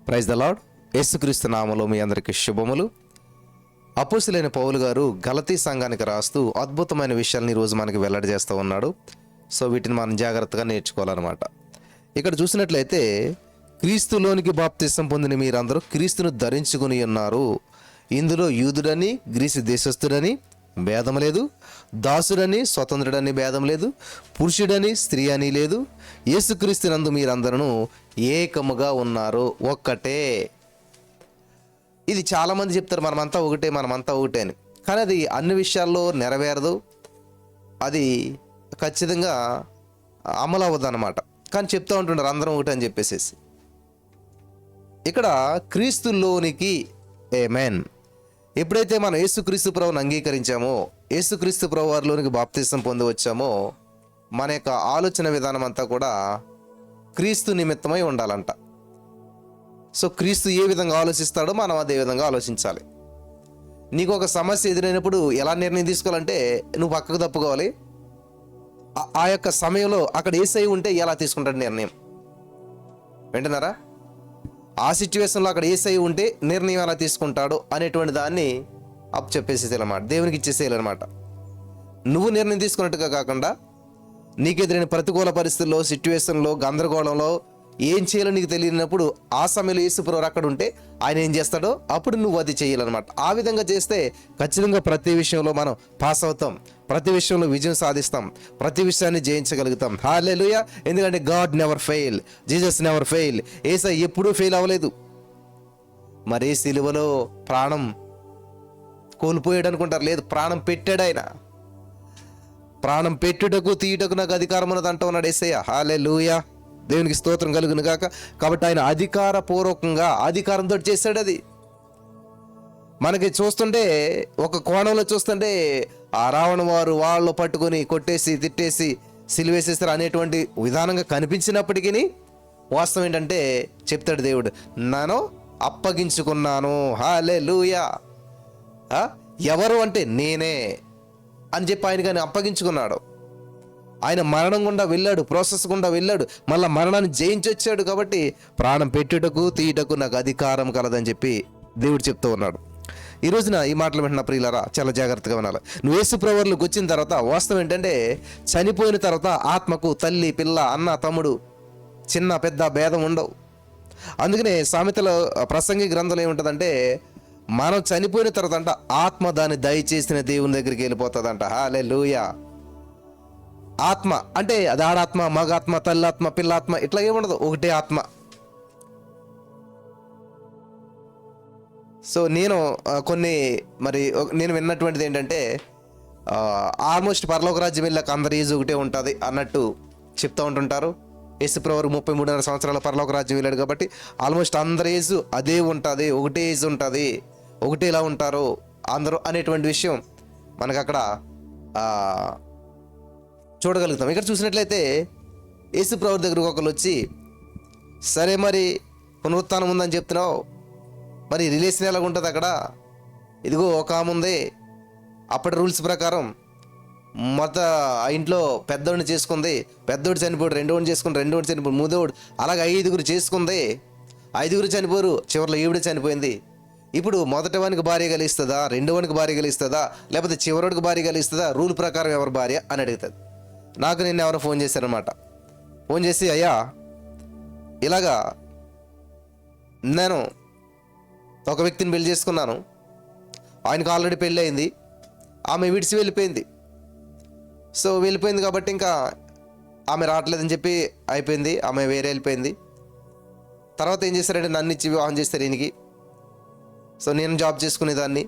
Praise the lord. యేసుక్రీస్తు నామములో మీ అందరికీ శుభములు. అపోస్తలుడైన పౌలు గారు గలతీ సంఘానికి రాస్తూ అద్భుతమైన విషయాలను ఈరోజు మనకి వెల్లడి చేస్తూ ఉన్నాడు. సో వీటిని మనం జాగ్రత్తగా నేర్చుకోవాలన్నమాట. ఇక్కడ చూసినట్లయితే క్రీస్తులోనికి బాప్తిసం పొందిన మీరందరూ క్రీస్తును ధరించుకుని ఉన్నారు. ఇందులో యూదుడని గ్రీసు దేశస్థుడని భేదం లేదు, దాసుడని స్వతంత్రుడని భేదం లేదు, పురుషుడని స్త్రీ అని లేదు, యేసుక్రీస్తునందు మీరందరూ ఏకముగా ఉన్నారు, ఒక్కటే. ఇది చాలామంది చెప్తారు మనమంతా ఒకటే అని, కానీ అది అన్ని విషయాల్లో నెరవేరదు, అది ఖచ్చితంగా అమలు అవ్వదు అన్నమాట. కానీ చెప్తూ ఉంటున్నారు అందరం ఒకటే అని చెప్పేసి. ఇక్కడ క్రీస్తులోనికి ఆమేన్. ఎప్పుడైతే మనం యేసుక్రీస్తు ప్రభువుని అంగీకరించామో, యేసుక్రీస్తు ప్రభు వారిలోనికి బాప్తిసం పొంది వచ్చామో, మన యొక్క ఆలోచన విధానం అంతా కూడా క్రీస్తు నిమిత్తమై ఉండాలంట. సో క్రీస్తు ఏ విధంగా ఆలోచిస్తాడో మనం అదే విధంగా ఆలోచించాలి. నీకు ఒక సమస్య ఎదురైనప్పుడు ఎలా నిర్ణయం తీసుకోవాలంటే నువ్వు పక్కకు తప్పుకోవాలి. ఆ యొక్క సమయంలో అక్కడ యేసయ్య ఉంటే ఎలా తీసుకుంటాడు నిర్ణయం, వింటున్నారా? ఆ సిచ్యువేషన్లో అక్కడ యేసయ్య ఉంటే నిర్ణయం ఎలా తీసుకుంటాడు అనేటువంటి దాన్ని చెప్పేసేయాలన్నమాట, దేవునికి ఇచ్చేసేయాలన్నమాట. నువ్వు నిర్ణయం తీసుకున్నట్టుగా కాకుండా నీకు ఎదురైన ప్రతికూల పరిస్థితుల్లో, సిచ్యువేషన్లో, గందరగోళంలో ఏం చేయాలో నీకు తెలియనప్పుడు ఆ సమయంలో యేసుప్రభువు అక్కడ ఉంటే ఆయన ఏం చేస్తాడో అప్పుడు నువ్వు అది చేయాలన్నమాట. ఆ విధంగా చేస్తే ఖచ్చితంగా ప్రతి విషయంలో మనం పాస్ అవుతాం, ప్రతి విషయంలో విజయం సాధిస్తాం, ప్రతి విషయాన్ని జయించగలుగుతాం. హల్లెలూయా. ఎందుకంటే God never fail, Jesus never fail. యేసయ్య ఎప్పుడూ ఫెయిల్ అవ్వలేదు. మరి సిలువలో ప్రాణం కోల్పోయాడు అనుకుంటారు, లేదు, ప్రాణం పెట్టాడు ఆయన. ప్రాణం పెట్టుటకు తీయుటకు నాకు అధికారం ఉన్నది అంటూ ఉన్నాడు యేసయ్య. హల్లెలూయా, దేవునికి స్తోత్రం కలుగును గాక. కాబట్టి ఆయన అధికారపూర్వకంగా అధికారంతో చేశాడు. అది మనకి చూస్తుంటే ఒక కోణంలో చూస్తుంటే ఆ రావణ వారు వాళ్ళు పట్టుకొని కొట్టేసి తిట్టేసి సిలువేసేస్తారు అనేటువంటి విధానంగా కనిపించినప్పటికీ వాస్తవం ఏంటంటే చెప్తాడు దేవుడు, నన్ను అప్పగించుకున్నాను. హల్లెలూయా. ఎవరు అంటే నేనే అని చెప్పి ఆయన కానీ అప్పగించుకున్నాడు. ఆయన మరణం గుండా వెళ్ళాడు, ప్రాసెస్ గుండా వెళ్ళాడు, మళ్ళీ మరణాన్ని జయించి వచ్చాడు. కాబట్టి ప్రాణం పెట్టుటకు తీయుటకు నాకు అధికారం కలదని చెప్పి దేవుడు చెప్తూ ఉన్నాడు. ఈ రోజున ఈ మాటలు వింటున్న ప్రియులారా చాలా జాగ్రత్తగా వినాలి. నువ్వు యేసు ప్రభువులోకి వచ్చిన తర్వాత వాస్తవం ఏంటంటే చనిపోయిన తర్వాత ఆత్మకు తల్లి, పిల్ల, అన్న, తమ్ముడు, చిన్న పెద్ద భేదం ఉండవు. అందుకనే సామెతల ప్రసంగి గ్రంథంలో ఏముంటుందంటే మనం చనిపోయిన తర్వాత అంట ఆత్మ దాన్ని దయచేసిన దేవుని దగ్గరికి వెళ్ళిపోతుందంట. హల్లెలూయా. ఆత్మ అంటే అది ఆడాత్మ, మగాత్మ, తల్లాత్మ, పిల్లాత్మ ఇట్లా ఏముండదు, ఒకటే ఆత్మ. సో నేను నేను విన్నటువంటిది ఏంటంటే ఆల్మోస్ట్ పరలోక రాజ్యం వెళ్ళాక అందరి ఏజ్ ఒకటే ఉంటుంది అన్నట్టు చెప్తూ ఉంటుంటారు. యేసుప్రభువు 33.5 సంవత్సరాల పరలోక రాజ్యం వెళ్ళాడు కాబట్టి ఆల్మోస్ట్ అందరి ఏజ్ అదే ఉంటుంది, ఒకటే ఏజ్ ఉంటుంది, ఒకటేలా ఉంటారు అందరూ అనేటువంటి విషయం మనకు అక్కడ చూడగలుగుతాం. ఇక్కడ చూసినట్లయితే యేసుప్రభువు దగ్గరకు ఒకరు వచ్చి, సరే మరి పునరుత్థానం ఉందని చెప్తున్నావు, మరి రిలేషన్ ఎలాగ ఉంటుంది అక్కడ? ఇదిగో ఒక ఆమె ఉంది, అప్పటి రూల్స్ ప్రకారం ఆ ఇంట్లో పెద్దోడిని చేసుకుంది, పెద్దోడు చనిపోడు, రెండోడిని చేసుకుని, రెండోడు చనిపోడు, మూడోడు, అలాగే 5 చేసుకుంది, 5 చనిపోరు, చివరిలో ఈవిడ చనిపోయింది. ఇప్పుడు మొదటి వానికి భార్య కలిస్తుందా, రెండో వానికి భార్య కలిస్తుందా, లేకపోతే చివరోడికి భార్య కలిస్తుందా, రూల్ ప్రకారం ఎవరు భార్య అని అడుగుతుంది. నాకు నిన్న ఎవరో ఫోన్ చేశారనమాట. ఫోన్ చేసి, అయ్యా ఇలాగా నేను ఒక వ్యక్తిని పెళ్లి చేసుకున్నాను, ఆయనకు ఆల్రెడీ పెళ్ళి అయింది, ఆమె విడిచి వెళ్ళిపోయింది. సో వెళ్ళిపోయింది కాబట్టి ఇంకా ఆమె రావట్లేదని చెప్పి అయిపోయింది, ఆమె వేరే వెళ్ళిపోయింది. తర్వాత ఏం చేశారంటే నన్ను ఇచ్చి వివాహం చేస్తారు ఈయనకి. సో నేను జాబ్ చేసుకునేదాన్ని,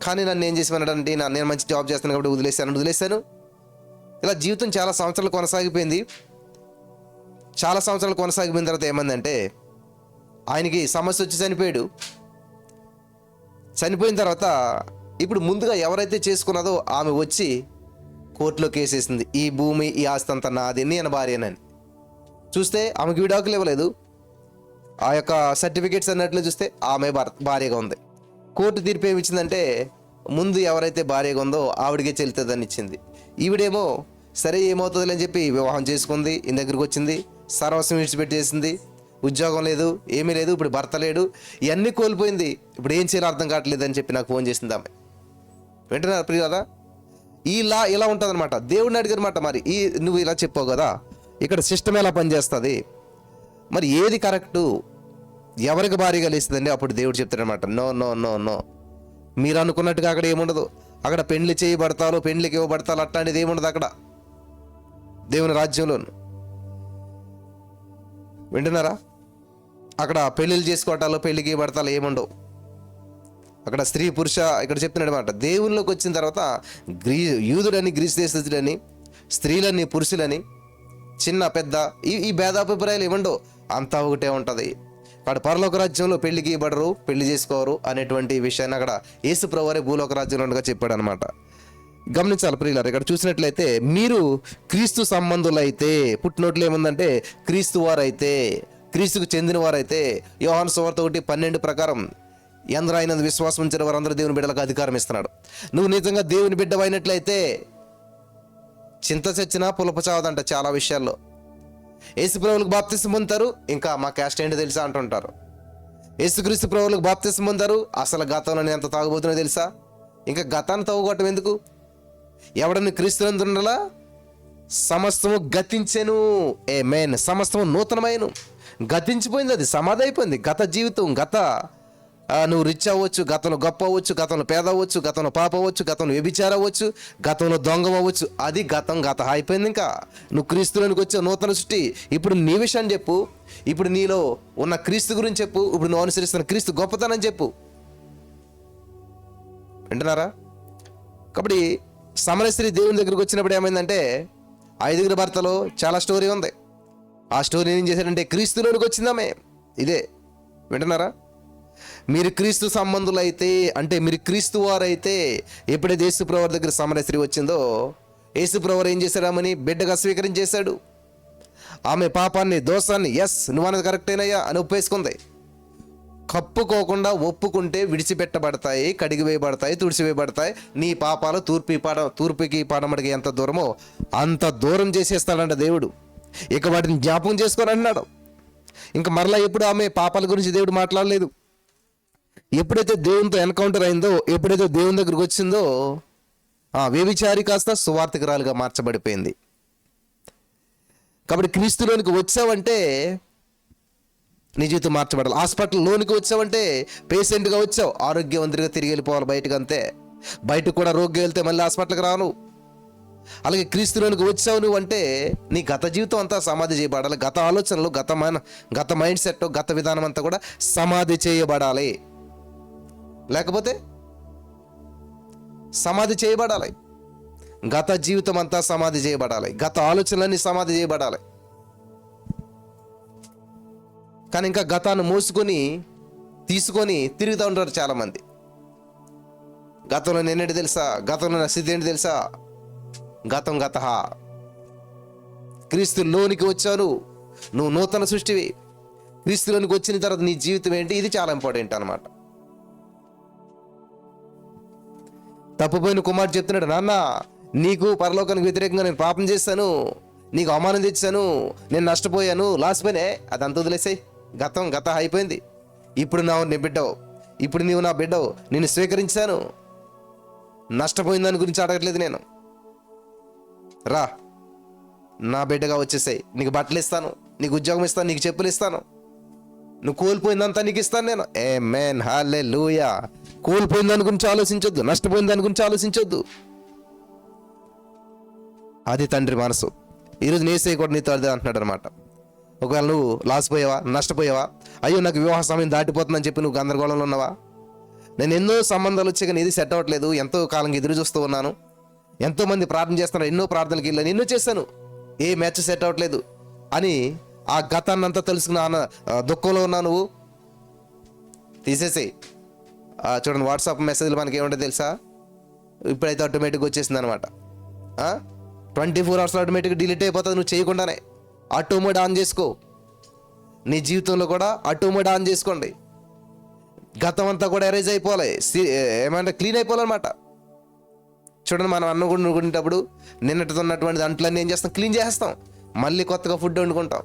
కానీ నన్ను ఏం చేసానంటే నేను మంచి జాబ్ చేస్తాను కాబట్టి వదిలేశాను. ఇలా జీవితం చాలా సంవత్సరాలు కొనసాగిపోయింది. చాలా సంవత్సరాలు కొనసాగిపోయిన తర్వాత ఏమైందంటే ఆయనకి సమస్య వచ్చి చనిపోయాడు. చనిపోయిన తర్వాత ఇప్పుడు ముందుగా ఎవరైతే చేసుకున్నదో ఆమె వచ్చి కోర్టులో కేసు వేసింది, ఈ భూమి ఈ ఆస్తి అంతా నాది, నేను భార్యనని. చూస్తే ఆమెకి విడాకులు ఇవ్వలేదు, ఆ యొక్క సర్టిఫికేట్స్ అన్నట్లు చూస్తే ఆమె భార్యగా ఉంది. కోర్టు తీర్పు ఏమి ఇచ్చిందంటే ముందు ఎవరైతే భార్యగా ఉందో ఆవిడికే చెల్లుతుందని ఇచ్చింది. ఈవిడేమో సరే ఏమవుతుందని చెప్పి వివాహం చేసుకుంది, ఈయన దగ్గరికి వచ్చింది, సర్వస్వం విడిచిపెట్టేసింది, ఉద్యోగం లేదు, ఏమీ లేదు, ఇప్పుడు భర్త లేడు, ఇవన్నీ కోల్పోయింది, ఇప్పుడు ఏం చేయాలో అర్థం కావట్లేదు అని చెప్పి నాకు ఫోన్ చేసింది ఆమె. వింటున్నారు ప్రియ కదా? ఇలా ఉంటుంది అనమాట. దేవుడిని అడిగారన్నమాట, మరి నువ్వు ఇలా చెప్పావు కదా, ఇక్కడ సిస్టమ్ ఎలా పనిచేస్తుంది, మరి ఏది కరెక్టు, ఎవరికి భారీగా లేస్తుందండి? అప్పుడు దేవుడు చెప్తాడనమాట, నో నో నో నో, మీరు అనుకున్నట్టుగా అక్కడ ఏముండదు. అక్కడ పెండ్లి చేయబడతారు, పెండ్లికి ఇవ్వబడతారు, అట్లాంటిది ఏముండదు అక్కడ దేవుని రాజ్యంలో. వింటున్నారా? అక్కడ పెళ్ళిళ్ళు చేసుకోవటాలు, పెళ్లికి ఇవ్వబడతాలు ఏముండవు అక్కడ. స్త్రీ పురుష ఇక్కడ చెప్తున్నాడు అనమాట. దేవుళ్ళలోకి వచ్చిన తర్వాత యూదుడని, గ్రీసు దేశస్థుడని, స్త్రీలని, పురుషులని, చిన్న పెద్ద ఈ భేదాభిప్రాయాలు ఏముండవు, అంతా ఒకటే ఉంటుంది. అక్కడ పరలోక రాజ్యంలో పెళ్లికి ఇవ్వబడరు, పెళ్లి చేసుకోరు అనేటువంటి విషయాన్ని అక్కడ యేసు ప్రభువే భూలోక రాజ్యంలో ఉండగా చెప్పాడు అనమాట. గమనించాలి ప్రియులారా, ఇక్కడ చూసినట్లయితే మీరు క్రీస్తు సంబంధులైతే, పుట్టినోట్లు ఏముందంటే క్రీస్తు వారైతే, క్రీస్తుకు చెందిన వారైతే, యోహాను సువార్త 1:12 ప్రకారం ఎందరూ ఆయన విశ్వాసం ఉంచిన వారందరూ దేవుని బిడ్డలకు అధికారం ఇస్తున్నాడు. నువ్వు నిజంగా దేవుని బిడ్డవైనట్లయితే చింత చచ్చినా పులప చావదంట చాలా విషయాల్లో. యేసు ప్రభువులకు బాప్తిసం పొందుతారు, ఇంకా మా క్యాస్ట్ ఏంటో తెలుసా అంటుంటారు. యేసుక్రీస్తు ప్రభువులకు బాప్తిసం పొందారు, అసలు గతంలో నేను ఎంత తాగుబోతున్నా తెలుసా? ఇంకా గతాన్ని తవ్వుకోవటం ఎందుకు? ఎవడని క్రీస్తునందుండలా సమస్తము గతించెను. ఆమేన్. సమస్తము నూతనమైన, గతించిపోయింది, అది సమాధి అయిపోయింది. గత జీవితం, నువ్వు రిచ్ అవ్వచ్చు, గతంలో గొప్ప అవ్వచ్చు, గతంలో పేద అవ్వచ్చు, గతంలో పాప అవ్వచ్చు, గతంలో వ్యభిచారం అవ్వచ్చు, గతంలో దొంగ అవ్వచ్చు, అది గతం అయిపోయింది. ఇంకా నువ్వు క్రీస్తులోనికి వచ్చావు, నూతన సృష్టి. ఇప్పుడు నీ విషయం చెప్పు, ఇప్పుడు నీలో ఉన్న క్రీస్తు గురించి చెప్పు, ఇప్పుడు నువ్వు అనుసరిస్తున్న క్రీస్తు గొప్పతనం చెప్పు. వింటున్నారా? కాబట్టి సమరయ స్త్రీ దేవుని దగ్గరికి వచ్చినప్పుడు ఏమైందంటే, 5 భర్తలో చాలా స్టోరీ ఉంది. ఆ స్టోరీ ఏం చేశాడంటే క్రీస్తులోనికి వచ్చిందామే. ఇదే. వింటున్నారా? మీరు క్రీస్తు సంబంధులైతే, అంటే మీరు క్రీస్తు వారైతే, ఎప్పుడైతే యేసు ప్రభువు దగ్గర సమరయ స్త్రీ వచ్చిందో, యేసు ప్రభువు ఏం చేశాడు? ఆమెని బిడ్డగా స్వీకరించేశాడు. ఆమె పాపాన్ని, దోషాన్ని, ఎస్ నువ్వు అన్నది కరెక్టేనయ్యా అని ఒప్పేసుకుంది. కప్పుకోకుండా ఒప్పుకుంటే విడిచిపెట్టబడతాయి, కడిగివేయబడతాయి, తుడిచివేయబడతాయి. నీ పాపాలు తూర్పుకి పడమడికి ఎంత దూరమో అంత దూరం చేసేస్తాడంట దేవుడు. ఇక వాటిని జ్ఞాపకం చేసుకొని అన్నాడు. ఇంకా మరలా ఎప్పుడు ఆమె పాపాల గురించి దేవుడు మాట్లాడలేదు. ఎప్పుడైతే దేవునితో ఎన్కౌంటర్ అయిందో, ఎప్పుడైతే దేవుని దగ్గరకు వచ్చిందో, వ్యభిచారి కాస్త సువార్థికురాలుగా మార్చబడిపోయింది. కాబట్టి క్రీస్తులోనికి వచ్చావంటే నీ జీవితం మార్చబడాలి. హాస్పిటల్లోనికి వచ్చావంటే పేషెంట్గా వచ్చావు, ఆరోగ్యవంతుడిగా తిరిగి వెళ్ళిపోవాలి బయటకు. అంతే. బయటకు కూడా రోగి వెళ్తే మళ్ళీ హాస్పిటల్కి రాను. అలాగే క్రీస్తులోనికి వచ్చావు నువ్వు అంటే నీ గత జీవితం అంతా సమాధి చేయబడాలి. గత ఆలోచనలు, గత మైండ్ సెట్, గత విధానం అంతా కూడా సమాధి చేయబడాలి. లేకపోతే సమాధి చేయబడాలి. గత జీవితం అంతా సమాధి చేయబడాలి, గత ఆలోచనలన్నీ సమాధి చేయబడాలి. కానీ ఇంకా గతాన్ని మోసుకొని తీసుకొని తిరుగుతూ ఉంటారు చాలామంది. గతంలో నేనేంటి తెలుసా, గతంలో నా స్థితి ఏంటి తెలుసా, గతం క్రీస్తులోనికి వచ్చాను, నువ్వు నూతన సృష్టివి. క్రీస్తులోనికి వచ్చిన తర్వాత నీ జీవితం ఏంటి, ఇది చాలా ఇంపార్టెంట్ అనమాట. తప్పుపోయిన కుమారుడు చెప్తున్నాడు, నాన్న నీకు పరలోకానికి వ్యతిరేకంగా నేను పాపం చేశాను, నీకు అవమానం తెచ్చాను, నేను నష్టపోయాను, లాస్ పోయినే, అదంతా వదిలేసాయి. గతం అయిపోయింది. ఇప్పుడు నీ బిడ్డవు, ఇప్పుడు నీవు నా బిడ్డవు, నేను స్వీకరించాను. నష్టపోయిన దాని గురించి అడగట్లేదు నేను. రా నా బిడ్డగా వచ్చేసాయి, నీకు బట్టలు ఇస్తాను, నీకు ఉద్యోగం ఇస్తాను, నీకు చెప్పులు ఇస్తాను, నువ్వు కోల్పోయిందంతా నీకు ఇస్తాను నేను. ఆమేన్, హల్లెలూయా. కోల్పోయిన దాని గురించి ఆలోచించొద్దు, నష్టపోయిన దాని గురించి ఆలోచించొద్దు. అది తండ్రి మనసు. ఈరోజు నేసే కూడా నీతో అదే అంటున్నాడు అనమాట. ఒకవేళ నువ్వు లాస్ పోయావా, నష్టపోయావా, అయ్యో నాకు వివాహ సమయం దాటిపోతుందని చెప్పి నువ్వు గందరగోళంలో ఉన్నావా, నేను ఎన్నో సంబంధాలు వచ్చి కానీ ఇది సెట్ అవ్వట్లేదు, ఎంతో కాలంగా ఎదురు చూస్తూ ఉన్నాను, ఎంతోమంది ప్రార్థన చేస్తున్నారు, ఎన్నో ప్రార్థనకి వెళ్ళాను, ఎన్నో చేశాను, ఏ మ్యాచ్ సెట్ అవ్వట్లేదు అని ఆ గతాన్ని అంతా తెలుసుకున్న దుఃఖంలో ఉన్నా నువ్వు తీసేసి చూడండి. వాట్సాప్ మెసేజ్లు మనకి ఏమంటే తెలుసా, ఇప్పుడైతే ఆటోమేటిక్గా వచ్చేసింది అనమాట. 24 hours ఆటోమేటిక్గా డిలీట్ అయిపోతుంది నువ్వు చేయకుండానే. ఆటో మోడ్ ఆన్ చేసుకో. నీ జీవితంలో కూడా ఆటో మోడ్ ఆన్ చేసుకోండి. గతం అంతా కూడా ఎరేజ్ అయిపోవాలి, ఏమంటే క్లీన్ అయిపోవాలన్నమాట. చూడండి, మనం అన్నం కూడా వండుకునేటప్పుడు నిన్నటితో ఉన్నటువంటి అంట్లన్నీ ఏం చేస్తాం, క్లీన్ చేసేస్తాం, మళ్ళీ కొత్తగా ఫుడ్ వండుకుంటాం.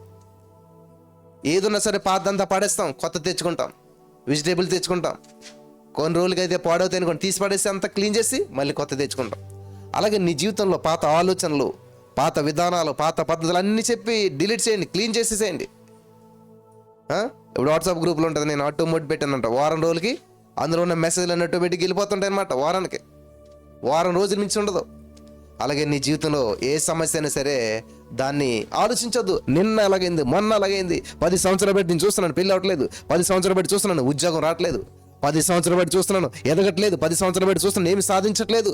ఏదున్నా సరే పాతదంతా పాడేస్తాం, కొత్త తెచ్చుకుంటాం, వెజిటేబుల్ తెచ్చుకుంటాం. కొన్ని రోజులకి అయితే పాడవుతాయి అనుకోండి, తీసి పడేసి అంతా క్లీన్ చేసి మళ్ళీ కొత్త తెచ్చుకుంటాం. అలాగే నీ జీవితంలో పాత ఆలోచనలు, పాత విధానాలు, పాత పద్ధతులు అన్నీ చెప్పి డిలీట్ చేయండి, క్లీన్ చేసేసేయండి. ఇప్పుడు వాట్సాప్ గ్రూప్లో ఉంటుంది, నేను ఆటోమేటిక్ పెట్టానంట, వారం రోజులకి అందులో ఉన్న మెసేజ్లు అన్నీ ఆటోమేటిక్ వెళ్ళిపోతుంటాయి అనమాట. వారం రోజుల నుంచి ఉండదు. అలాగే నీ జీవితంలో ఏ సమస్య అయినా సరే దాన్ని ఆలోచించొద్దు. నిన్న అలాగైంది, మొన్న అలాగైంది, 10 సంవత్సరాలు బట్టి నేను చూస్తున్నాను పెళ్ళి అవ్వట్లేదు, 10 సంవత్సరాలు బట్టి చూస్తున్నాను ఉద్యోగం రావట్లేదు, 10 సంవత్సరాలు బట్టి చూస్తున్నాను ఎదగట్లేదు, 10 సంవత్సరాలు బట్టి చూస్తున్నాను ఏమి సాధించట్లేదు.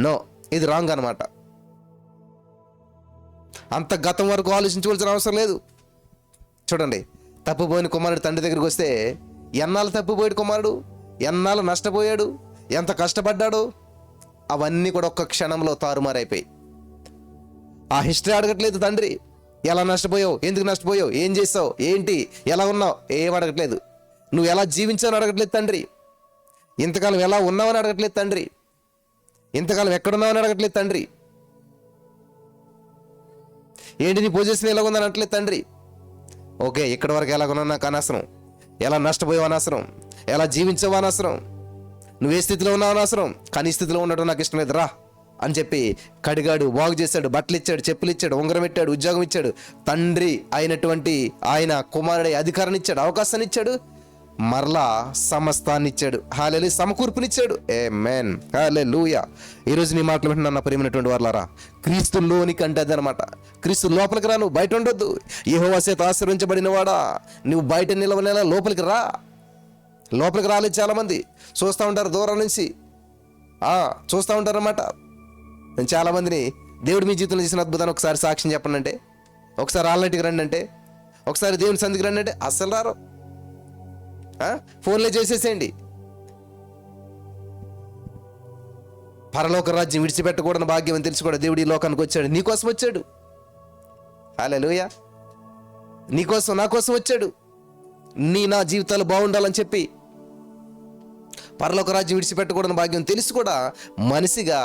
నో, ఇది రాంగ్ అనమాట. అంత గతం వరకు ఆలోచించవలసిన అవసరం లేదు. చూడండి, తప్పిపోయిన కుమారుడు తండ్రి దగ్గరికి వస్తే ఎన్నాళ్ళు తప్పిపోయాడు కుమారుడు, ఎన్నాళ్ళు నష్టపోయాడు, ఎంత కష్టపడ్డాడు, అవన్నీ కూడా ఒక్క క్షణంలో తారుమారైపోయి. ఆ హిస్టరీ అడగట్లేదు తండ్రి. ఎలా నష్టపోయావు, ఎందుకు నష్టపోయావు, ఏం చేసావు, ఏంటి, ఎలా ఉన్నావు, ఏం అడగట్లేదు. నువ్వు ఎలా జీవించావు అడగట్లేదు తండ్రి. ఇంతకాలం ఎలా ఉన్నావని అడగట్లేదు తండ్రి. ఇంతకాలం ఎక్కడున్నావని అడగట్లేదు తండ్రి. ఏంటి నీ పొజిషన్ ఎలా ఉందని అనట్లేదు తండ్రి. ఓకే, ఇక్కడ వరకు ఎలా ఉన్నా నాకు అనవసరం, ఎలా నష్టపోయావు అనవసరం, ఎలా జీవించావు అనవసరం, నువ్వు ఏ స్థితిలో ఉన్నావు అనవసరం, కానీ ఈ స్థితిలో ఉండటం నాకు ఇష్టం లేదు రా అని చెప్పి కడిగాడు, బాగు చేశాడు, బట్టలు ఇచ్చాడు, చెప్పులు ఇచ్చాడు, ఉంగరం ఇచ్చాడు, ఉద్యోగం ఇచ్చాడు. తండ్రి అయినటువంటి ఆయన కుమారుడి అధికారాన్ని ఇచ్చాడు, అవకాశాన్ని ఇచ్చాడు, మరలా సమస్తాన్ని ఇచ్చాడు. హల్లెలూయా, సమకూర్పునిచ్చాడు. ఆమేన్, హల్లెలూయా. ఈరోజు నీ మాటలు వింటున్నా ప్రియమైనటువంటి వారలారా, క్రీస్తులోనికి అంటే అదనమాట. క్రీస్తు లోపలికి రా, నువ్వు బయట ఉండొద్దు. యెహోవా చేత ఆశీర్వదించబడిన వాడా, నువ్వు బయట నిలవనేలా లోపలికి రా. లోపలికి రాలేదు చాలామంది, చూస్తూ ఉంటారు దూరం నుంచి, చూస్తూ ఉంటారు అన్నమాట. నేను చాలామందిని దేవుడు మీ జీవితంలో చేసిన అద్భుతాన్ని ఒకసారి సాక్ష్యం చెప్పండి అంటే, ఒకసారి ఆల్నైట్కి రండి అంటే, ఒకసారి దేవుని సంధికి రండి అంటే అస్సలు రారు. ఫోన్లో చేసేసేయండి. పరలోక రాజ్యం విడిచిపెట్టకూడని భాగ్యం అని తెలిసి కూడా దేవుడు ఈ లోకానికి వచ్చాడు, నీకోసం వచ్చాడు. హల్లెలూయా, నీకోసం నా కోసం వచ్చాడు. నా జీవితాలు బాగుండాలని చెప్పి పరలోక రాజ్యం విడిచిపెట్టకూడని భాగ్యం తెలిసి కూడా మనిషిగా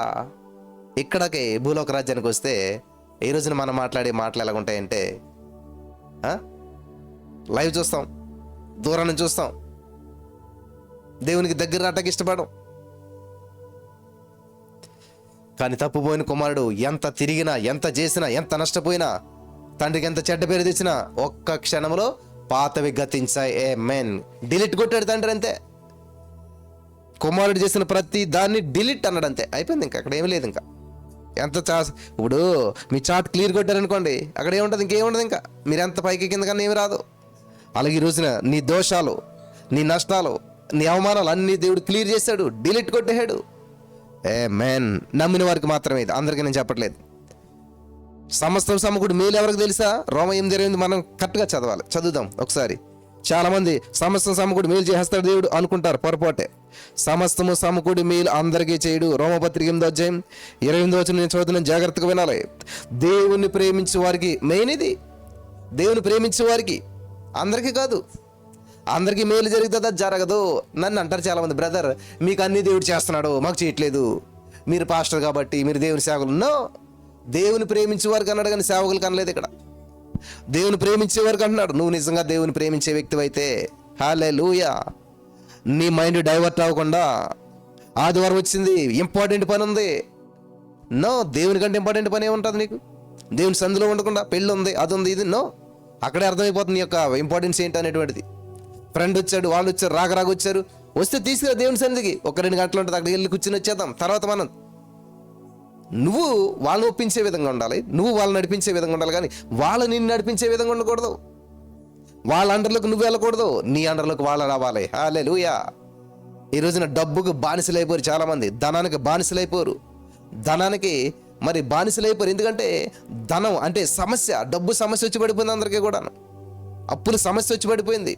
ఇక్కడికి భూలోక రాజ్యానికి వస్తే ఈ రోజున మనం మాట్లాడే మాటలు ఎలా ఉంటాయంటే, లైవ్ చూస్తాం, దూరం నుంచి చూస్తాం, దేవునికి దగ్గర రావటానికి ఇష్టపడం. కానీ తప్పుపోయిన కుమారుడు ఎంత తిరిగినా, ఎంత చేసినా, ఎంత నష్టపోయినా, తండ్రికి ఎంత చెడ్డ పేరు తెచ్చినా ఒక్క క్షణంలో పాతవి గతించాయి. ఆమేన్. డిలీట్ కొట్టాడు తండ్రి, అంతే. కుమారుడు చేసిన ప్రతి దాన్ని డిలీట్ అన్నాడు, అంతే, అయిపోయింది. ఇంకా అక్కడ ఏమీ లేదు. ఇంకా ఎంత ఇప్పుడు మీ చాట్ క్లియర్ కొట్టారనుకోండి, అక్కడ ఏముంటుంది, ఇంకేముండదు. ఇంకా మీరు ఎంత పైకి కింద కన్నా ఏమి రాదు. అలాగే ఈ రోజున నీ దోషాలు, నీ నష్టాలు, నీ అవమానాలు అన్నీ దేవుడు క్లియర్ చేశాడు, డిలీట్ కొట్టేశాడు. ఆమేన్. నమ్మిన వారికి మాత్రమే ఇది, అందరికీ నేను చెప్పట్లేదు. సమస్తం సమకూడి మేలు ఎవరికి తెలుసా? రోమా 8:28 మనం కరెక్ట్గా చదువుదాం ఒకసారి. చాలామంది సమస్తం సమకూడి మేలు చేస్తాడు దేవుడు అనుకుంటారు, పొరపాటే. సమస్తము సమకూడి మేలు అందరికీ చేయడు. రోమపత్రిక 8:28 నేను చదువుతున్నాను, జాగ్రత్తగా వినాలి. దేవుని ప్రేమించే వారికి, మెయిన్ ఇది, దేవుని ప్రేమించే వారికి, అందరికీ కాదు. అందరికీ మేలు జరుగుతుందా? జరగదు. నన్ను అంటారు చాలామంది, బ్రదర్ మీకు అన్ని దేవుడు చేస్తున్నాడు, మాకు చేయట్లేదు, మీరు పాస్టర్ కాబట్టి మీరు దేవుని సేవకులు. నో, దేవుని ప్రేమించే వారికి అన్నాడు కానీ సేవకులకు అనలేదు. ఇక్కడ దేవుని ప్రేమించే వారికి అంటున్నాడు. నువ్వు నిజంగా దేవుని ప్రేమించే వ్యక్తి అయితే హల్లెలూయా, నీ మైండ్ డైవర్ట్ అవ్వకుండా, ఆదివారం వచ్చింది, ఇంపార్టెంట్ పని ఉంది, నో, దేవుని కంటే ఇంపార్టెంట్ పని ఏముంటుంది నీకు? దేవుని సందులో ఉండకుండా పెళ్ళి ఉంది, అది ఉంది, ఇది, నో, అక్కడే అర్థమైపోతుంది నీ యొక్క ఇంపార్టెన్స్ ఏంటి అనేటువంటిది. ఫ్రెండ్ వచ్చాడు, వాళ్ళు వచ్చారు, రాగ వచ్చారు, వస్తే తీసుకురా దేవుని సన్నిధికి, 1-2 గంటలు ఉంటుంది, అక్కడికి వెళ్ళి కూర్చొని వచ్చేద్దాం. తర్వాత మనం, నువ్వు వాళ్ళని ఒప్పించే విధంగా ఉండాలి, నువ్వు వాళ్ళని నడిపించే విధంగా ఉండాలి, కానీ వాళ్ళు నిన్ను నడిపించే విధంగా ఉండకూడదు. వాళ్ళ అండర్లోకి నువ్వు వెళ్ళకూడదు, నీ అండర్లోకి వాళ్ళు రావాలి. హల్లెలూయా. ఈ రోజున డబ్బుకు బానిసలైపోరు చాలామంది, ధనానికి బానిసలైపోరు, ధనానికి మరి బానిసలైపోరు. ఎందుకంటే ధనం అంటే సమస్య, డబ్బు సమస్య వచ్చి పడిపోయింది అందరికీ కూడా, అప్పుల సమస్య వచ్చి పడిపోయింది.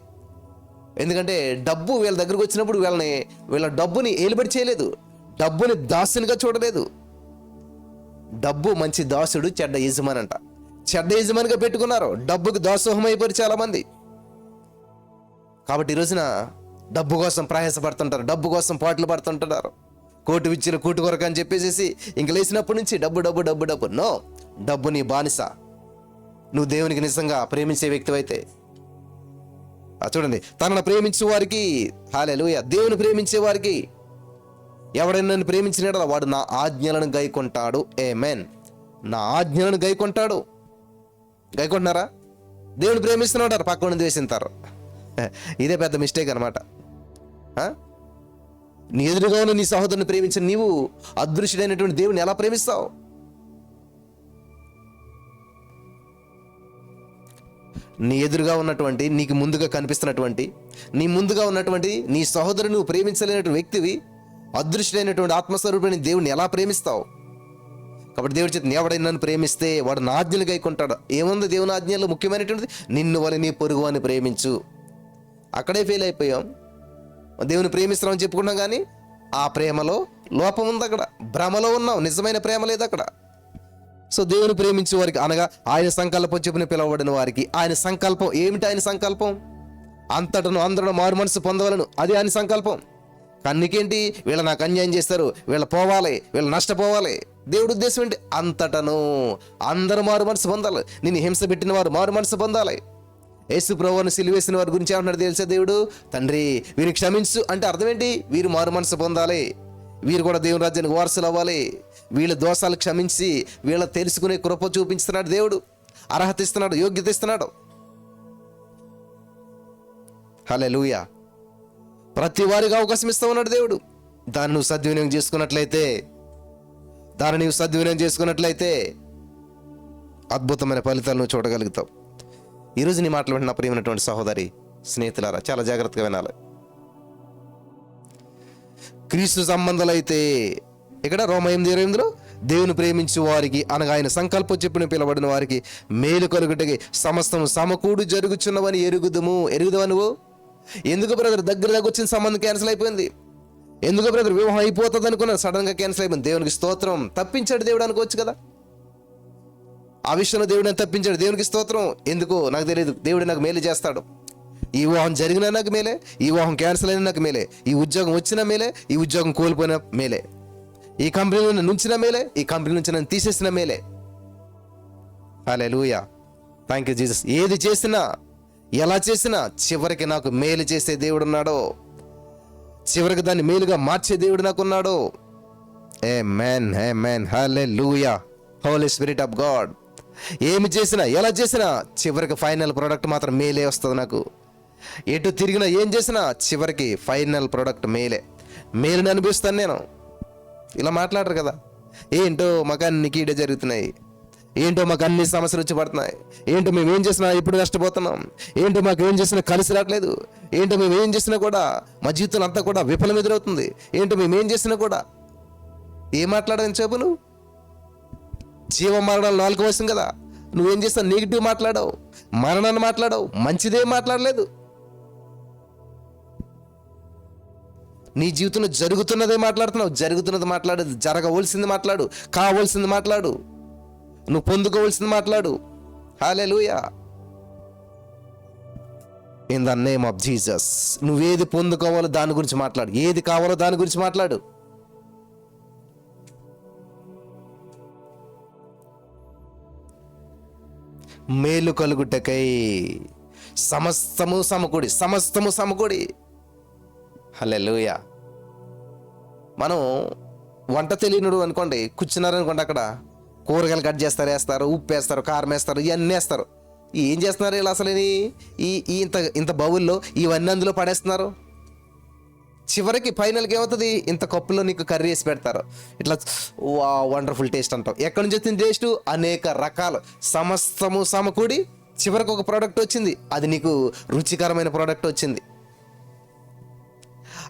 ఎందుకంటే డబ్బు వీళ్ళ దగ్గరకు వచ్చినప్పుడు వీళ్ళ డబ్బుని ఏలుబడి చేయలేదు, డబ్బుని దాసునిగా చూడలేదు. డబ్బు మంచి దాసుడు, చెడ్డ యజమాని అంట. చెడ్డ యజమానిగా పెట్టుకున్నారు, డబ్బుకి దాసోహం అయిపోయారు చాలామంది. కాబట్టి ఈ రోజున డబ్బు కోసం ప్రయాసపడుతుంటారు, డబ్బు కోసం పాటలు పడుతుంటున్నారు. కోటి విచ్చిల కూటు కొరకు అని చెప్పేసి ఇంక లేచినప్పటి నుంచి డబ్బు డబ్బు డబ్బు డబ్బు. నో, డబ్బు నీ బానిస. నువ్వు దేవునికి నిజంగా ప్రేమించే వ్యక్తి అయితే, చూడండి, తనను ప్రేమించే వారికి, హల్లెలూయా, దేవుని ప్రేమించే వారికి, ఎవడైనా నన్ను ప్రేమించినాడో వాడు నా ఆజ్ఞలను గైకొంటాడు. ఆమేన్. నా ఆజ్ఞలను గైకొంటాడు. గైకొంటున్నారా? దేవుని ప్రేమిస్తున్నాడు, పక్కన ద్వేషిస్తారు. ఇదే పెద్ద మిస్టేక్ అనమాట. నీ ఎదురుగా ఉన్న నీ సహోదరుని ప్రేమించిన నీవు అదృశ్యుడైనటువంటి దేవుని ఎలా ప్రేమిస్తావు? నీ ఎదురుగా ఉన్నటువంటి, నీకు ముందుగా కనిపిస్తున్నటువంటి, నీ ముందుగా ఉన్నటువంటి నీ సహోదరుని నువ్వు ప్రేమించలేనటువంటి వ్యక్తివి, అదృశ్యుడైనటువంటి ఆత్మస్వరూపుని దేవుని ఎలా ప్రేమిస్తావు? కాబట్టి దేవుడి చేత ఎవడైనా నన్ను ప్రేమిస్తే వాడు నా ఆజ్ఞలు గైకొంటాడు. ఏముంది దేవుని ఆజ్ఞల్లో ముఖ్యమైనటువంటిది? నిన్ను వలె నీ పొరుగు అని ప్రేమించు. అక్కడే ఫెయిల్ అయిపోయాం. దేవుని ప్రేమిస్తున్నామని చెప్పుకున్నాం, కానీ ఆ ప్రేమలో లోపం ఉంది. అక్కడ భ్రమలో ఉన్నాం, నిజమైన ప్రేమ లేదు అక్కడ. సో దేవుని ప్రేమించే వారికి, అనగా ఆయన సంకల్పం చెప్పున పిలువబడిన వారికి, ఆయన సంకల్పం ఏమిటి? ఆయన సంకల్పం అంతటను అందరూ మారు మనసు పొందవలను, అది ఆయన సంకల్పం. కన్నికేంటి? వీళ్ళు నాకు అన్యాయం చేస్తారు, వీళ్ళు పోవాలి, వీళ్ళు నష్టపోవాలి. దేవుడి ఉద్దేశం ఏంటి? అంతటను అందరూ మారు మనసు పొందాలి. నిన్ను హింస పెట్టిన వారు మారు మనసు పొందాలి. యేసు ప్రభువును సిలువేసిన వారి గురించి ఏమంటున్నాడు తెలుసా దేవుడు? తండ్రి వీరిని క్షమించు అంటే అర్థం ఏంటి? వీరు మారు మనసు పొందాలి, వీరు కూడా దేవుని రాజ్యానికి వారసులు అవ్వాలి. వీళ్ళ దోషాలు క్షమించి వీళ్ళ తెలుసుకునే కృప చూపించుతున్నాడు దేవుడు, అర్హత ఇస్తున్నాడు, యోగ్యత ఇస్తున్నాడు. హల్లెలూయా. ప్రతి వారికి అవకాశం ఇస్తూ ఉన్నాడు దేవుడు. దాన్ని నువ్వు సద్వినియోగం చేసుకున్నట్లయితే అద్భుతమైన ఫలితాలు నువ్వు చూడగలుగుతావు. ఈరోజు నీ మాటలు వింటున్న ప్రియమైనటువంటి సహోదరి, స్నేహితులారా, చాలా జాగ్రత్తగా వినాలి. క్రీస్తు సంబంధాలైతే ఇక్కడ రోమా 8:28 దేవుని ప్రేమించు వారికి, అనగా ఆయన సంకల్పం చెప్పిన పిలవబడిన వారికి మేలు కలుగుటకి సమస్తము సమకూడు జరుగుచున్నవని ఎరుగుదవా నువ్వు? ఎందుకు బ్రదర్ దగ్గర వచ్చిన సంబంధం క్యాన్సిల్ అయిపోయింది? ఎందుకు బ్రదర్ వివాహం అయిపోతుంది అనుకున్నా, సడన్ గా క్యాన్సిల్ అయిపోయింది? దేవునికి స్తోత్రం, తప్పించాడు దేవుడు అనుకోవచ్చు కదా. ఆ విషయంలో దేవుడు తప్పించాడు, దేవునికి స్తోత్రం. ఎందుకో నాకు తెలియదు, దేవుడు నాకు మేలు చేస్తాడు. ఈ వివాహం జరిగినా నాకు మేలే, ఈ వివాహం క్యాన్సిల్ అయినా నాకు మేలే, ఈ ఉద్యోగం వచ్చినా మేలే, ఈ ఉద్యోగం కోల్పోయినా మేలే, ఈ కంపెనీలో నుంచిన మేలే, ఈ కంపెనీ నుంచి నన్ను తీసేసిన మేలే. హల్లెలూయా, థ్యాంక్ యూ జీసస్. ఏది చేసినా, ఎలా చేసినా చివరికి నాకు మేలు చేసే దేవుడు ఉన్నాడో, చివరికి దాన్ని మేలుగా మార్చే దేవుడు నాకున్నాడు. Amen, amen, hallelujah. Holy spirit of God. ఏమి చేసినా, ఎలా చేసినా చివరికి ఫైనల్ ప్రోడక్ట్ మాత్రం మేలే వస్తుంది నాకు. ఎటు తిరిగినా, ఏం చేసినా చివరికి ఫైనల్ ప్రోడక్ట్ మేలే. మేలుని అనిపిస్తాను నేను. ఇలా మాట్లాడరు కదా, ఏంటో మాకు అన్ని కీడే జరుగుతున్నాయి, ఏంటో మాకు అన్ని సమస్యలు వచ్చి పడుతున్నాయి, ఏంటో మేము ఏం చేసినా ఇప్పుడు నష్టపోతున్నాం, ఏంటో మాకు ఏం చేసినా కలిసి రావట్లేదు, ఏంటో మేము ఏం చేసినా కూడా మా జీవితం అంతా కూడా విఫలం ఎదురవుతుంది, ఏంటో మేము ఏం చేసినా కూడా. ఏం మాట్లాడని చెప్పు నువ్వు? జీవ మరణాలు 4 వస్తుంది కదా, నువ్వేం చేస్తావు? నెగిటివ్ మాట్లాడావు, మరణాన్ని మాట్లాడావు, మంచిదేం మాట్లాడలేదు. నీ జీవితంలో జరుగుతున్నదే మాట్లాడుతున్నావు. జరుగుతున్నది మాట్లాడదు, జరగవలసింది మాట్లాడు, కావలసింది మాట్లాడు, నువ్వు పొందుకోవలసింది మాట్లాడు. Hallelujah. In the name of Jesus. నువ్వేది పొందుకోవాలో దాని గురించి మాట్లాడు, ఏది కావాలో దాని గురించి మాట్లాడు. మేలు కలుగుటకై సమస్తము సమకూడి. హల్లెలూయా. మనం వంట తెలియనుడు అనుకోండి, కూర్చున్నారనుకోండి, అక్కడ కూరగాయలు కట్ చేస్తారు, వేస్తారు, ఉప్పు వేస్తారు, కారం వేస్తారు, ఇవన్నీ వేస్తారు. ఏం చేస్తున్నారు వీళ్ళు అసలు? ఇంత బౌల్లో ఇవన్నీ అందులో పడేస్తున్నారు. చివరికి ఫైనల్కి ఏమవుతుంది? ఇంత కప్పులో నీకు కర్రీ వేసి పెడతారు, ఇట్లా వండర్ఫుల్ టేస్ట్ అంటావు. ఎక్కడి నుంచి వచ్చింది టేస్ట్? అనేక రకాలు సమస్తము సమకూడి చివరికి ఒక ప్రోడక్ట్ వచ్చింది, అది నీకు రుచికరమైన ప్రోడక్ట్ వచ్చింది.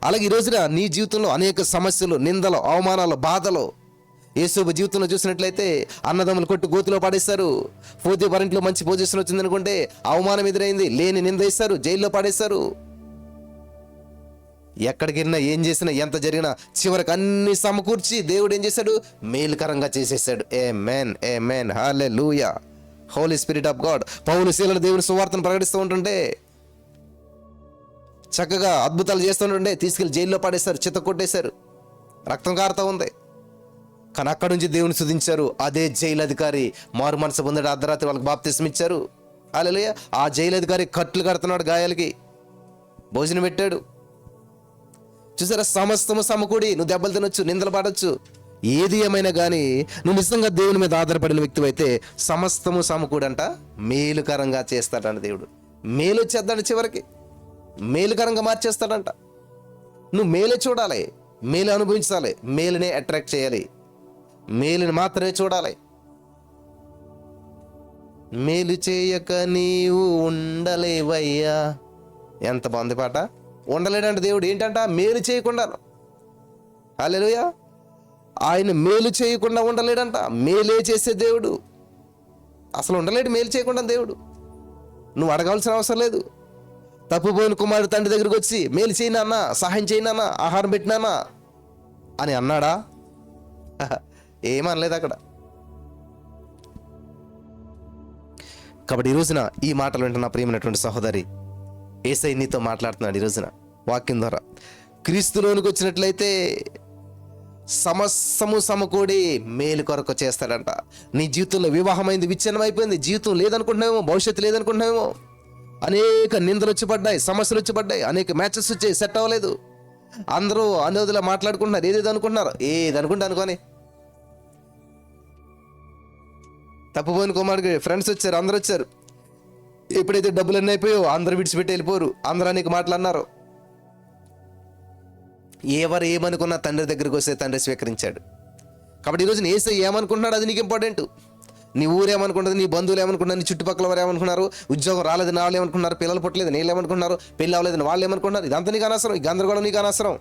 అలాగే ఈ రోజున నీ జీవితంలో అనేక సమస్యలు, నిందలు, అవమానాలు, బాధలు. యేసోబు జీవితంలో చూసినట్లయితే అన్నదమ్ములు కొట్టి గోతిలో పడేస్తారు. పోతే వారింట్లో మంచి పొజిషన్ వచ్చింది అనుకుంటే అవమానం ఎదురైంది, లేని నింద ఇస్తారు, జైల్లో పడేస్తారు. ఎక్కడికి వెళ్ళినా, ఏం చేసినా, ఎంత జరిగినా చివరికి అన్ని సమకూర్చి దేవుడు ఏం చేశాడు? మేలుకరంగా చేసేసాడు. Amen, amen, hallelujah. Holy spirit of God. పౌలు శీలలు దేవుని సువార్తను ప్రకటిస్తూ ఉంటుంటే, చక్కగా అద్భుతాలు చేస్తుంటే తీసుకెళ్లి జైల్లో పడేశారు, చిత్త కొట్టేశారు, రక్తం కారుతూ ఉంది. కానీ అక్కడి నుంచి దేవుని స్తుతించారు. అదే జైలు అధికారి మారు మనసు పొందాడు, అర్ధరాత్రి వాళ్ళకి బాప్తిస్మం ఇచ్చారు. హల్లెలూయా. ఆ జైలు అధికారి కట్లు కడుతున్నాడు గాయాలకి. భోజనం పెట్టాడు. చూసారా, సమస్తము సమకూడి నువ్వు దెబ్బలు తినొచ్చు, నిందలు పడవచ్చు, ఏది ఏమైనా కానీ నువ్వు నిజంగా దేవుని మీద ఆధారపడిన వ్యక్తి అయితే సమస్తము సమకూడంట మేలుకరంగా చేస్తాడంట దేవుడు. మేలు వచ్చేద్దాడు, చివరికి మేలుకరంగా మార్చేస్తాడంట. నువ్వు మేలే చూడాలి, మేలు అనుభవించాలి, మేలునే అట్రాక్ట్ చేయాలి, మేలుని మాత్రమే చూడాలి. మేలు చేయక నీవు ఉండలేవయ్యా, ఎంత బాగుంది పాట. ఉండలేడంట దేవుడు. ఏంటంట? మేలు చేయకుండా. హల్లెలూయా. ఆయన మేలు చేయకుండా ఉండలేడంట. మేలే చేసే దేవుడు. అసలు ఉండలేడు మేలు చేయకుండా దేవుడు. నువ్వు అడగాల్సిన అవసరం లేదు. తప్పుపోయిన కుమారుడు తండ్రి దగ్గరికి వచ్చి మేలు చేయనన్నా, సహాయం చేయనన్నా, ఆహారం పెట్టినానా అని అన్నాడా? ఏమనలేదు అక్కడ. కాబట్టి ఈ రోజున ఈ మాటలు వింటున్న ప్రియమైనటువంటి సహోదరి, యేసయ్య నీతో మాట్లాడుతున్నాడు ఈ రోజున వాక్యం ద్వారా. క్రీస్తులోనికి వచ్చినట్లయితే సమస్తము సమకూడి మేలు కొరకు చేస్తాడంట. నీ జీవితంలో వివాహమైంది, విచ్ఛిన్నం అయిపోయింది, జీవితం లేదనుకుంటున్నామేమో, భవిష్యత్తు లేదనుకుంటున్నామేమో, అనేక నిందలు వచ్చి పడ్డాయి, సమస్యలు వచ్చి పడ్డాయి, అనేక మ్యాచెస్ వచ్చాయి, సెట్ అవ్వలేదు, అందరూ అనేదిలా మాట్లాడుకుంటున్నారు, ఏదేది అనుకుంటున్నారు, ఏది అనుకుంటా అనుకోని. తప్పుపోయిన కుమారుడికి ఫ్రెండ్స్ వచ్చారు, అందరు వచ్చారు. ఎప్పుడైతే డబ్బులు అన్నీ అయిపోయో అందరూ విడిచిపెట్టి వెళ్ళిపోరు, అందరూ అనేక మాటలు అన్నారు. ఎవరు ఏమనుకున్నా తండ్రి దగ్గరికి వస్తే తండ్రి స్వీకరించాడు. కాబట్టి ఈరోజు యేసయ్య ఏమనుకుంటున్నాడు అది నీకు ఇంపార్టెంట్. నీ ఊరు ఏమనుకుంటుంది, నీ బంధువులు ఏమనుకుంటున్నారు, నీ చుట్టుపక్కల వారు ఏమనుకున్నారు, ఉద్యోగం రాలేదు వాళ్ళు ఏమనుకున్నారు, పిల్లలు పుట్టలేదు నేను ఏమనుకుంటున్నారు, పెళ్ళి అవ్వలేదు వాళ్ళు ఏమనుకుంటున్నారు, ఇదంతా నీకు అనవసరం, ఈ గందరగోళం నీకు అనవసరం.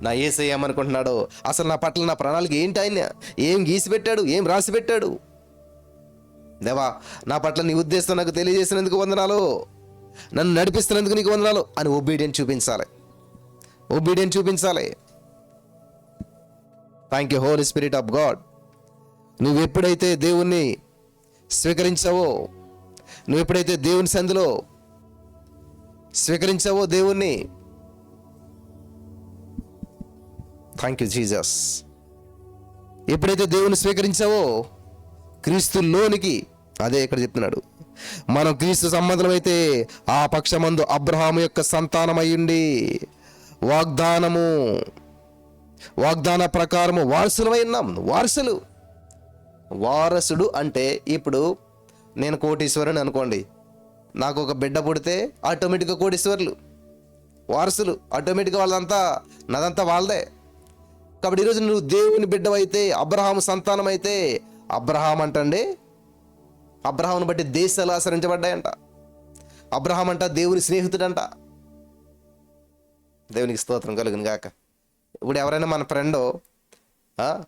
నా యేసయ్య ఏమనుకుంటున్నాడో, అసలు నా పట్ల నా ప్రణాళిక ఏంటి, ఆయన ఏం గీసి పెట్టాడు, ఏం రాసి పెట్టాడు, దేవా నా పట్ల నీ ఉద్దేశం నాకు తెలియజేసినందుకు వందనాలు, నన్ను నడిపిస్తున్నందుకు నీకు వందనాలు అని ఒబీడియన్స్ చూపించాలి. ఒబీడియన్స్ చూపించాలి. Thank you holy spirit of God. నువ్వు ఎప్పుడైతే దేవుణ్ణి స్వీకరించావో, నువ్వు ఎప్పుడైతే దేవుని సంధిలో స్వీకరించావో దేవుణ్ణి, థ్యాంక్ యూ జీసస్, ఎప్పుడైతే దేవుని స్వీకరించావో క్రీస్తులోనికి, అదే ఇక్కడ చెప్తున్నాడు, మనం క్రీస్తు సంబంధమైతే ఆ పక్షమందు అబ్రహాము యొక్క సంతానమయ్యుండి వాగ్దాన ప్రకారము వారసులమై ఉన్నాం. వారసుడు అంటే ఇప్పుడు నేను కోటీశ్వరుని అనుకోండి, నాకు ఒక బిడ్డ పుడితే ఆటోమేటిక్గా కోటీశ్వరులు, వారసులు ఆటోమేటిక్గా వాళ్ళంతా నాదంతా వాళ్ళదే. కాబట్టి ఈరోజు నువ్వు దేవుని బిడ్డవైతే, అబ్రహాము సంతానం అయితే, అబ్రహాం అంటండి, అబ్రహామును బట్టి దేశాలు ఆశ్రయించబడ్డాయంట. అబ్రహాం అంట దేవుని స్నేహితుడంట. దేవునికి స్తోత్రం కలుగును గాక. ఇప్పుడు ఎవరైనా మన ఫ్రెండ్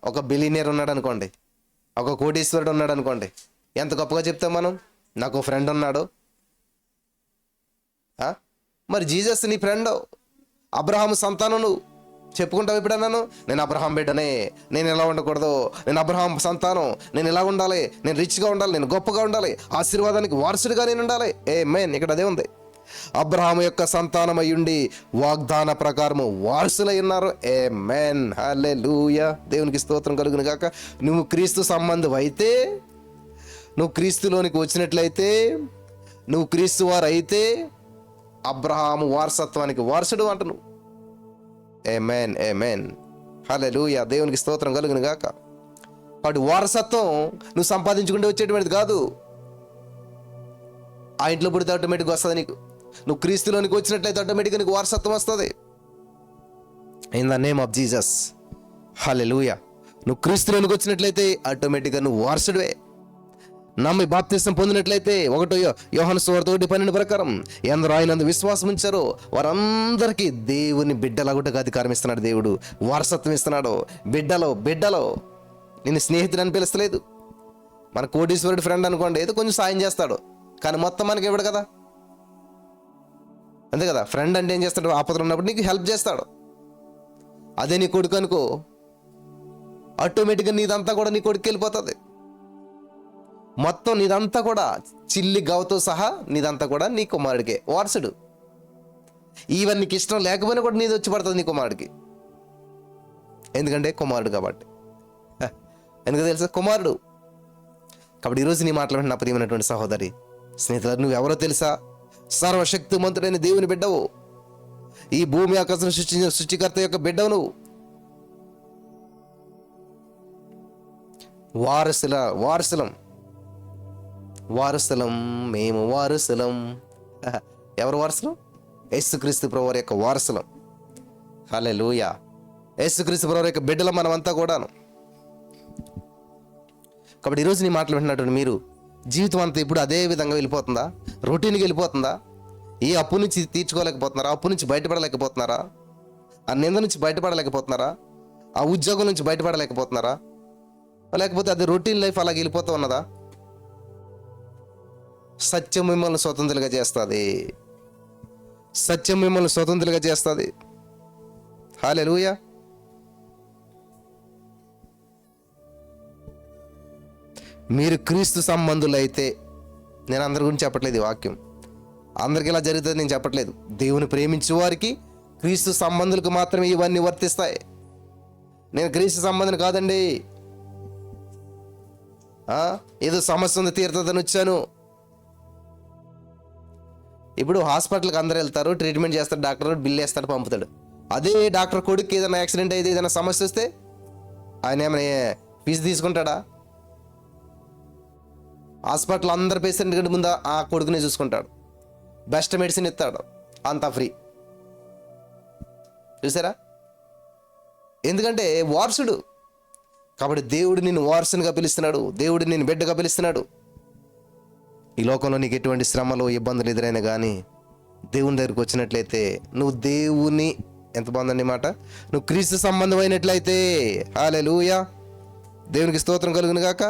ఒక బిలినియర్ ఉన్నాడు అనుకోండి, ఒక కోటీశ్వరుడు ఉన్నాడు అనుకోండి, ఎంత గొప్పగా చెప్తాం మనం, నాకు ఫ్రెండ్ ఉన్నాడు. మరి జీసస్ నీ ఫ్రెండ్, అబ్రహాము సంతానం నువ్వు చెప్పుకుంటావు. ఎప్పుడన్నాను నేను అబ్రహాం బిడ్డనే, నేను ఎలా ఉండకూడదు, నేను అబ్రహాం సంతానం, నేను ఎలా ఉండాలి, నేను రిచ్గా ఉండాలి, నేను గొప్పగా ఉండాలి, ఆశీర్వాదానికి వారసుడిగా నేను ఉండాలి. ఆమేన్. ఇక్కడ అదే ఉంది, అబ్రహాము యొక్క సంతానమయ్యుండి వాగ్దాన ప్రకారము వారసులై ఉన్నారు. ఆమేన్. హల్లెలూయా. దేవునికి స్తోత్రం కలుగును గాక. నువ్వు క్రీస్తు సంబంధం అయితే, నువ్వు క్రీస్తులోనికి వచ్చినట్లయితే, నువ్వు క్రీస్తు వారు అయితే అబ్రహాము వారసత్వానికి వారసుడు అంట నువ్వు. ఆమేన్, ఆమేన్, హల్లెలూయా. దేవునికి స్తోత్రం కలుగును గాక. కాబట్టి వారసత్వం నువ్వు సంపాదించుకుంటే వచ్చేటువంటిది కాదు, ఆ ఇంట్లో పుడితే ఆటోమేటిక్గా వస్తుంది నీకు. నువ్వు క్రీస్తులోనికి వచ్చినట్లయితే ఆటోమేటిక్గా నీకు వారసత్వం వస్తుంది. In the name of Jesus. Hallelujah. నువ్వు క్రీస్తులోనికి వచ్చినట్లయితే ఆటోమేటిక్గా నువ్వు వారసుడివే. నమ్మి బాప్తిసం పొందినట్లయితే 1 యోహాను సువార్త 1:12 ప్రకారం ఎందరో ఆయనందు విశ్వాసం ఉంచారో వారందరికీ దేవుని బిడ్డలగుటకు అధికారం ఇస్తున్నాడు దేవుడు, వారసత్వం ఇస్తున్నాడు. బిడ్డలో నేను స్నేహితుడు అని పిలుస్తలేదు. మన కోటీశ్వరుడు ఫ్రెండ్ అనుకోండి, ఏదో కొంచెం సాయం చేస్తాడు, కానీ మొత్తం మనకి ఇవ్వడు కదా. అంతే కదా. ఫ్రెండ్ అంటే ఏం చేస్తాడు, ఆపదలు ఉన్నప్పుడు నీకు హెల్ప్ చేస్తాడు. అదే నీ కొడుకు అనుకో, ఆటోమేటిక్గా నీదంతా కూడా నీ కొడుకు వెళ్ళిపోతుంది. మొత్తం నీదంతా కూడా చిల్లి గవతో సహా నీదంతా కూడా నీ కుమారుడికే వారసుడు. ఈవెన్ నీకు ఇష్టం లేకపోయినా కూడా నీది వచ్చి పడుతుంది నీ కుమారుడికి, ఎందుకంటే కుమారుడు కాబట్టి. ఎందుకు తెలుసా, కుమారుడు. కాబట్టి ఈరోజు నీ మాటలు నా ప్రియమైనటువంటి సహోదరి, స్నేహితులు, నువ్వెవరో తెలుసా? సర్వశక్తిమంతుడైన దేవుని బిడ్డవు. ఈ భూమి ఆకాశం సృష్టికర్త యొక్క బిడ్డవు నువ్వు. వారసులం మేము వారసులం. ఎవరు వారసులం? యేసుక్రీస్తు ప్రభువారి యొక్క వారసులం. హల్లెలూయా. యేసుక్రీస్తు ప్రభువారి యొక్క బిడ్డలం మనమంతా కూడాను. కాబట్టి ఈరోజు నీ మాటలు వింటున్నటువంటి మీరు జీవితం అంతా ఇప్పుడు అదే విధంగా వెళ్ళిపోతుందా? రొటీన్కి వెళ్ళిపోతుందా? ఏ అప్పు నుంచి తీర్చుకోలేకపోతున్నారా? అప్పు నుంచి బయటపడలేకపోతున్నారా? ఆ నింద నుంచి బయటపడలేకపోతున్నారా? ఆ ఉద్యోగం నుంచి బయటపడలేకపోతున్నారా? లేకపోతే అది రొటీన్ లైఫ్ అలాగే వెళ్ళిపోతూ ఉన్నదా? సత్యం మిమ్మల్ని స్వతంత్రులుగా చేస్తుంది. సత్యం మిమ్మల్ని స్వతంత్రులుగా చేస్తుంది. హల్లెలూయా. మీరు క్రీస్తు సంబంధులైతే, నేను అందరి గురించి చెప్పట్లేదు ఈ వాక్యం, అందరికి ఇలా జరుగుతుంది నేను చెప్పట్లేదు. దేవుని ప్రేమించే వారికి, క్రీస్తు సంబంధులకు మాత్రమే ఇవన్నీ వర్తిస్తాయి. నేను క్రీస్తు సంబంధం కాదండి, ఏదో సమస్య ఉంది తీరుతుందని వచ్చాను. ఇప్పుడు హాస్పిటల్కి అందరు వెళ్తారు, ట్రీట్మెంట్ చేస్తాడు, డాక్టర్ బిల్ వేస్తాడు, పంపుతాడు. అదే డాక్టర్ కొడుకు ఏదైనా యాక్సిడెంట్ అయితే, ఏదైనా సమస్య వస్తే ఆయన ఏమైనా ఫీజు తీసుకుంటాడా? హాస్పిటల్ అందరు పేషెంట్ కంటే ముందు ఆ కొడుకునే చూసుకుంటాడు, బెస్ట్ మెడిసిన్ ఇస్తాడు, అంతా ఫ్రీ. చూసారా? ఎందుకంటే వారసుడు కాబట్టి. దేవుడు నిన్ను వారసునిగా పిలుస్తున్నాడు, దేవుడు నిన్ను బిడ్డగా పిలుస్తున్నాడు. ఈ లోకంలో నీకు ఎటువంటి శ్రమలు ఇబ్బందులు ఎదురైనా కానీ దేవుని దగ్గరికి వచ్చినట్లయితే నువ్వు దేవుని, ఎంత బాగుందండి మాట, నువ్వు క్రీస్తు సంబంధమైనట్లయితే, హల్లెలూయా, దేవునికి స్తోత్రం కలుగును గాక.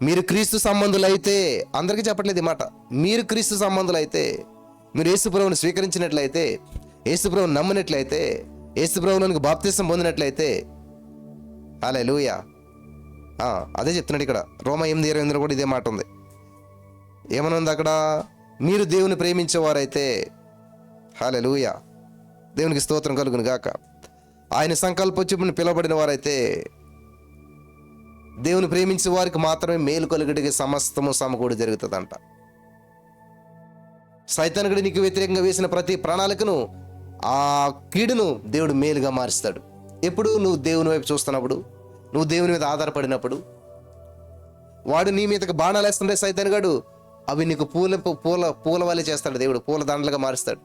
మీరు క్రీస్తు సంబంధులైతే, అందరికీ చెప్పట్లేదు ఈ మాట, మీరు క్రీస్తు సంబంధులైతే, మీరు యేసుప్రభువుని స్వీకరించినట్లయితే, యేసుప్రభువుని నమ్మినట్లయితే, యేసుప్రభువునికి బాప్తిసం పొందినట్లయితే, హల్లెలూయా. అదే చెప్తున్నాడు ఇక్కడ రోమా 8:28 కూడా ఇదే మాట ఉంది. ఏమనుంది అక్కడ? మీరు దేవుని ప్రేమించేవారైతే, హల్లెలూయా, దేవునికి స్తోత్రం కలుగును గాక, ఆయన సంకల్పొచ్చి పిలువబడిన వారైతే, దేవుని ప్రేమించే వారికి మాత్రమే మేలు కలుగుడికి సమస్తము సమకూడి జరుగుతుందంట. సైతానుడు నీకు వ్యతిరేకంగా వేసిన ప్రతి ప్రణాళికను, ఆ కీడును దేవుడు మేలుగా మారుస్తాడు. ఎప్పుడు నువ్వు దేవుని వైపు చూస్తున్నప్పుడు, నువ్వు దేవుని మీద ఆధారపడినప్పుడు. వాడు నీ మీదకి బాణాలు వేస్తుంటే సైతానుగాడు అవి నీకు పూల వలె చేస్తాడు దేవుడు, పూల దండలుగా మారుస్తాడు.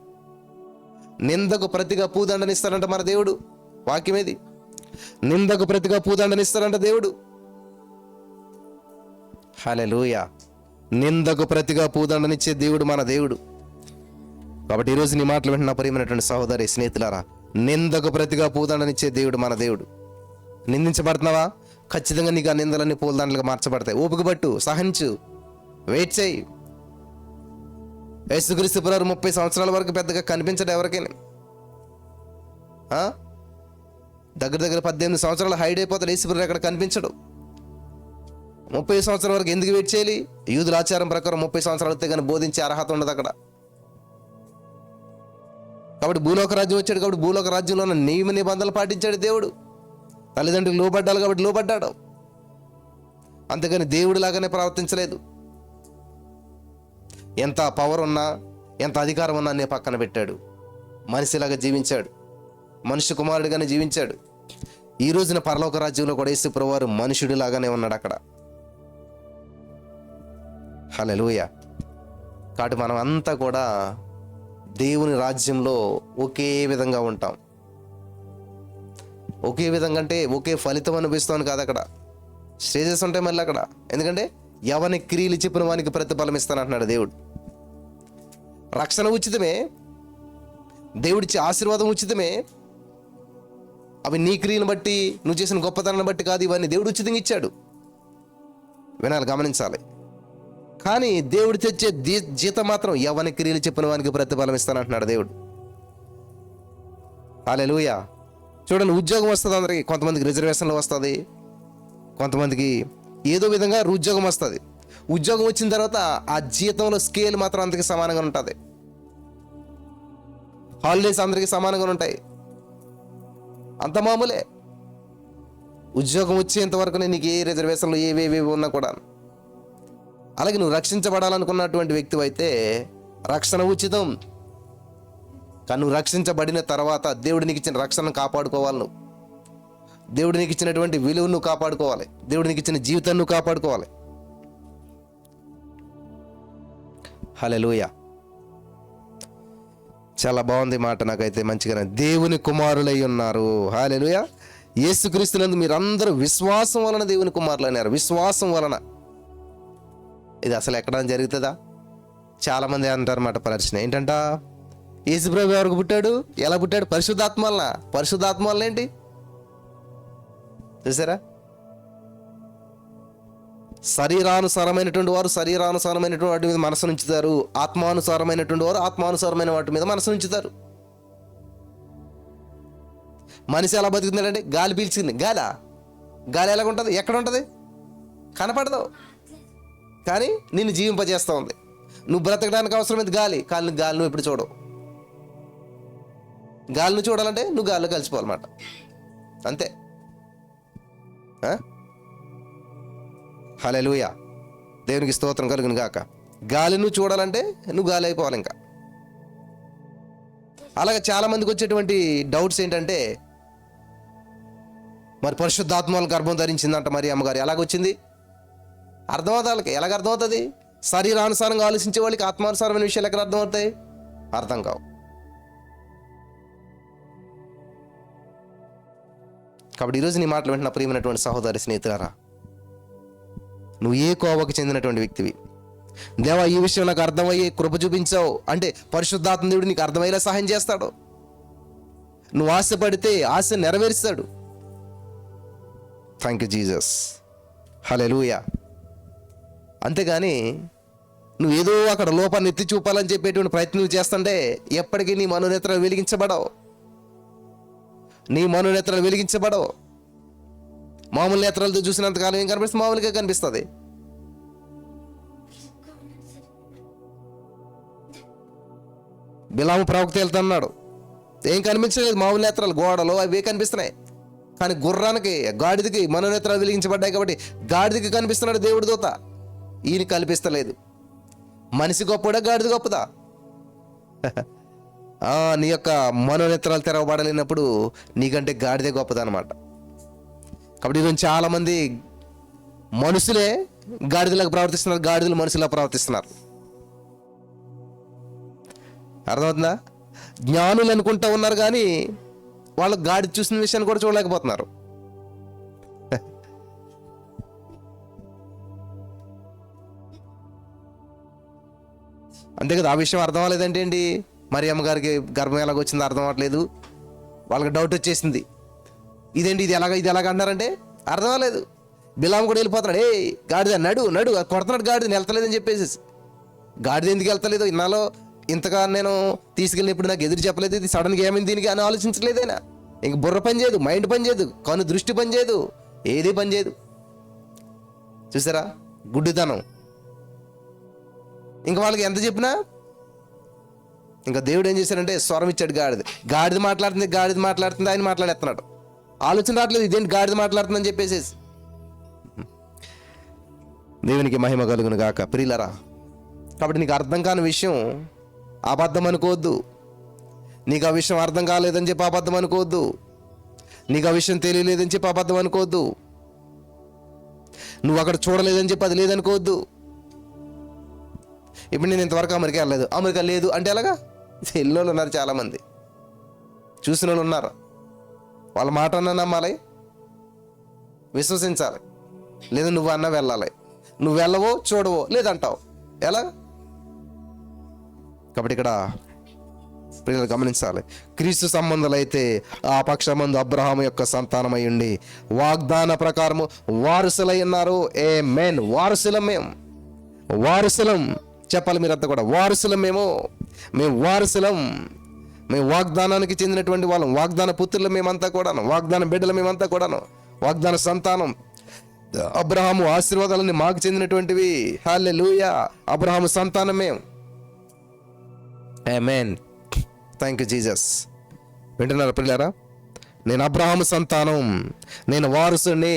నిందకు ప్రతిగా పూదండనిస్తాడంట మన దేవుడు. వాక్యమేది, నిందకు ప్రతిగా పూదండనిస్తాడంట దేవుడు. హల్లెలూయా. నిందకు ప్రతిగా పూదండనిచ్చే దేవుడు మన దేవుడు. కాబట్టి ఈరోజు నీ మాటలు వింటున్న ప్రియమైనటువంటి సహోదరి స్నేహితులారా, నిందకు ప్రతిగా పూదండనిచ్చే దేవుడు మన దేవుడు. నిందించబడుతున్నావా? ఖచ్చితంగా నీకు ఆ నిందలన్నీ పూలదండలుగా మార్చబడతాయి. ఓపిక పట్టు, సహించు, వెయిట్ చేయి. యేసుక్రీస్తు ప్రభువు 30 సంవత్సరాల వరకు పెద్దగా కనిపించడు ఎవరికైనా. దగ్గర 18 సంవత్సరాలు హైడ్ అయిపోతాడు యేసు ప్రభువు, ఎక్కడ కనిపించడు. 30 సంవత్సరాల వరకు ఎందుకు వెయిట్ చేయాలి? యూదుల ఆచారం ప్రకారం 30 సంవత్సరాలు అయితే కానీ బోధించే అర్హత ఉండదు అక్కడ. కాబట్టి భూలోక రాజ్యం వచ్చాడు, కాబట్టి భూలోక రాజ్యంలో ఉన్న నియమ నిబంధనలు పాటించాడు దేవుడు. తల్లిదండ్రులు లోబడ్డాడు కాబట్టి లోబడ్డాడు, అంతేగాని దేవుడు లాగానే ప్రవర్తించలేదు. ఎంత పవర్ ఉన్నా, ఎంత అధికారం ఉన్నా అనే పక్కన పెట్టాడు. మనిషిలాగా జీవించాడు, మనుష్య కుమారుడిగానే జీవించాడు. ఈ రోజున పరలోక రాజ్యంలో కూడా యేసు ప్రభువారు మనుషుడి లాగానే ఉన్నాడు అక్కడ. హల్లెలూయా. కాబట్టి మనం అంతా కూడా దేవుని రాజ్యంలో ఒకే విధంగా ఉంటాం. ఒకే విధంగా అంటే ఒకే ఫలితం అనిపిస్తాను కాదు, అక్కడ స్టేజెస్ ఉంటాయి మళ్ళీ అక్కడ. ఎందుకంటే ఎవని క్రియలు చెప్పిన వానికి ప్రతిఫలం ఇస్తానంటున్నాడు దేవుడు. రక్షణ ఉచితమే, దేవుడిచ్చే ఆశీర్వాదం ఉచితమే. అవి నీ క్రియను బట్టి, నువ్వు చేసిన గొప్పతనాన్ని బట్టి కాదు, ఇవన్నీ దేవుడు ఉచితంగా ఇచ్చాడు. వినాలి, గమనించాలి. కానీ దేవుడు తెచ్చే జీతం మాత్రం ఎవని క్రియలు చెప్పిన వానికి ప్రతిఫలం ఇస్తానంటున్నాడు దేవుడు. హల్లెలూయా. చూడండి, ఉద్యోగం వస్తుంది అందరికి. కొంతమందికి రిజర్వేషన్లు వస్తుంది, కొంతమందికి ఏదో విధంగా ఉద్యోగం వస్తుంది. ఉద్యోగం వచ్చిన తర్వాత ఆ జీతంలో స్కేల్ మాత్రం అందరికి సమానంగా ఉంటుంది. హాలిడేస్ అందరికీ సమానంగా ఉంటాయి, అంత మామూలే. ఉద్యోగం వచ్చేంత వరకు నీకు ఏ రిజర్వేషన్లు ఏవేవి ఉన్నా కూడా. అలాగే నువ్వు రక్షించబడాలనుకున్నటువంటి వ్యక్తి అయితే రక్షణ ఉచితం. కానీ నువ్వు రక్షించబడిన తర్వాత దేవుడు నీకు ఇచ్చిన రక్షణను కాపాడుకోవాలి. నువ్వు దేవుడు నీకు ఇచ్చినటువంటి విలువను నువ్వు కాపాడుకోవాలి. దేవుడు నీకు ఇచ్చిన జీవితాన్ని నువ్వు కాపాడుకోవాలి. హల్లెలూయా. చాలా బాగుంది మాట, నాకైతే మంచిగానే. దేవుని కుమారులై ఉన్నారు. హల్లెలూయా. యేసుక్రీస్తునందు మీరందరూ విశ్వాసం వలన దేవుని కుమారులు అన్నారు. విశ్వాసం వలన. ఇది అసలు ఎక్కడ జరుగుతుందా? చాలామంది అంటారన్నమాట ప్రదర్శన ఏంటంట, యేసుప్రభు ఎవరికి పుట్టాడు? ఎలా పుట్టాడు? పరిశుద్ధాత్మ వలన. పరిశుద్ధాత్మ వలన ఏంటి చూసారా? శరీరానుసారమైనటువంటి వారు శరీరానుసారమైనటువంటి వాటి మీద మనసు ఉంచుతారు. ఆత్మానుసారమైనటువంటి వారు ఆత్మానుసారమైన వాటి మీద మనసు ఉంచుతారు. మనిషి ఎలా బతుకుతున్నాడంటే, గాలి పీల్చింది. గాలి ఎలాగుంటుంది? ఎక్కడ ఉంటుంది? కనపడదు, కానీ నిన్ను జీవింపజేస్తూ ఉంది. నువ్వు బ్రతకడానికి అవసరమైంది గాలి, కానీ గాలి నువ్వు ఎప్పుడు చూడవు. గాలిని చూడాలంటే నువ్వు గాలిలో కలిసిపోవాలన్నమాట. అంతే. హల్లెలూయా. దేవునికి స్తోత్రం కలుగును గాక. గాలి నువ్వు చూడాలంటే నువ్వు గాలి అయిపోవాలి. ఇంకా అలాగే చాలామందికి వచ్చేటువంటి డౌట్స్ ఏంటంటే, మరి పరిశుద్ధాత్మ వలన గర్భం ధరించిందంట మరి అమ్మగారు. ఎలాగొచ్చింది? అర్థమవుతా వాళ్ళకి. ఎలాగ అర్థమవుతుంది? శరీరానుసారంగా ఆలోచించే వాళ్ళకి ఆత్మానుసారమైన విషయాలు ఎక్కడ అర్థమవుతాయి? అర్థం కావు. కాబట్టి ఈరోజు నీ మాటలు వింటున్న ప్రియమైనటువంటి సహోదరి స్నేహితులారా, నువ్వు ఏ కోవకు చెందినటువంటి వ్యక్తివి? దేవా, ఈ విషయం నాకు అర్థమయ్యే కృప చూపించావు అంటే పరిశుద్ధాత్మ దేవుడు నీకు అర్థమయ్యేలా సహాయం చేస్తాడు. నువ్వు ఆశపడితే ఆశ నెరవేరుస్తాడు. Thank you Jesus. హల్లెలూయా. అంతేగాని నువ్వు ఏదో అక్కడ లోపాన్ని ఎత్తి చూపాలని చెప్పేటువంటి ప్రయత్నం చేస్తుంటే ఎప్పటికీ నీ మనోనేత్రాలు వెలిగించబడవు. నీ మనోనేత్రాలు వెలిగించబడవు. మామూలు నేత్రాలతో చూసినంతకాలం ఏం కనిపిస్తుంది? మామూలుగా కనిపిస్తుంది. బిలాము ప్రవక్త వెళ్తున్నాడు, ఏం కనిపించలేదు. మామూలు నేత్రాలు, గోడలు అవే కనిపిస్తున్నాయి. కానీ గుర్రానికి, గాడిదకి మనోనేత్రాలు వెలిగించబడ్డాయి కాబట్టి గాడిదకి కనిపిస్తున్నాడు దేవుడి దూత. ఈయన కనిపిస్తలేదు. మనిషి గొప్పదా, గాడిద గొప్పదా? నీ యొక్క మనోనేత్రాలు తెరవబడలేనప్పుడు నీకంటే గాడిదే గొప్పదన్నమాట. కాబట్టి ఈరోజు చాలామంది మనుషులే గాడిదలకు ప్రవర్తిస్తున్నారు, గాడిదలు మనుషులా ప్రవర్తిస్తున్నారు. అర్థమవుతుందా? జ్ఞానులు అనుకుంటా ఉన్నారు కానీ వాళ్ళు గాడిద చూసిన విషయాన్ని కూడా చూడలేకపోతున్నారు. అంతే కదా. ఆ విషయం అర్థం అవ్వలేదంటే ఏంటి? మరి అమ్మగారికి గర్భం ఎలాగొచ్చిందో అర్థం అవ్వట్లేదు. వాళ్ళకి డౌట్ వచ్చేసింది. ఇదేంటి, ఇది ఎలాగ అంటారంటే అర్థం అవ్వలేదు. బిలాము కూడా వెళ్ళిపోతున్నాడు. గాడిద నడు కొడుతున్నాడు. గాడిదని వెళ్తలేదని చెప్పేసి. గాడిద ఎందుకు వెళ్తలేదు? ఇన్నాలో ఇంతగా నేను తీసుకెళ్ళినప్పుడు నాకు ఎదురు చెప్పలేదు. ఇది సడన్గా ఏమైంది దీనికి అని ఆలోచించలేదైనా. ఇంక బుర్ర పని చేయదు, మైండ్ పని చేయదు, కను దృష్టి పని చేయదు, ఏది పని చేయదు. చూసారా గుడ్డితనం. ఇంకా వాళ్ళకి ఎంత చెప్పినా ఇంకా దేవుడు ఏం చేశాడంటే స్వరం ఇచ్చాడు. గాడిద మాట్లాడుతుంది, ఆయన మాట్లాడేస్తున్నాడు. ఆలోచన రావట్లేదు, ఇదేంటి గాడిద మాట్లాడుతుందని చెప్పేసి. దేవునికి మహిమ కలుగును గాక. ప్రియులరా, కాబట్టి నీకు అర్థం కాని విషయం అబద్ధం అనుకోవద్దు. నీకు ఆ విషయం అర్థం కాలేదని చెప్పి అబద్ధం అనుకోవద్దు. నీకు ఆ విషయం తెలియలేదని చెప్పి అబద్ధం అనుకోవద్దు. నువ్వు అక్కడ చూడలేదని చెప్పి అది లేదనుకోవద్దు. ఇప్పుడు నేను ఇంతవరకు అమెరికా వెళ్ళలేదు, అమెరికా లేదు అంటే ఎలాగా? ఎల్లోళ్ళు ఉన్నారు, చాలామంది చూసిన వాళ్ళు ఉన్నారు. వాళ్ళ మాట అన్నా నమ్మాలి, విశ్వసించాలి. లేదా నువ్వు అన్నా వెళ్ళాలి. నువ్వు వెళ్ళవో చూడవో లేదంటావు ఎలా? కాబట్టి ఇక్కడ ప్రియులు గమనించాలి. క్రీస్తు సంబంధులైతే ఆ పక్షమందు అబ్రహాము యొక్క సంతానమై ఉండి వాగ్దాన ప్రకారము వారసులై ఉన్నారు. ఆమేన్. వారసులం మేము, వారసులం చెప్పాలి మీరంతా కూడా. వారసులం మేము వారసులం. మేము వాగ్దానానికి చెందినటువంటి వాళ్ళం, వాగ్దాన పుత్రులు మేమంతా కూడాను, వాగ్దాన బిడ్డలు మేమంతా కూడాను, వాగ్దాన సంతానం. అబ్రహాము ఆశీర్వాదాలన్నీ మాకు చెందినటువంటివి. హల్లెలూయా. అబ్రహాము సంతానం మేము. ఆమేన్. Thank you Jesus. వింటున్నారా పిల్లారా? నేను అబ్రహాము సంతానం, నేను వారసుని.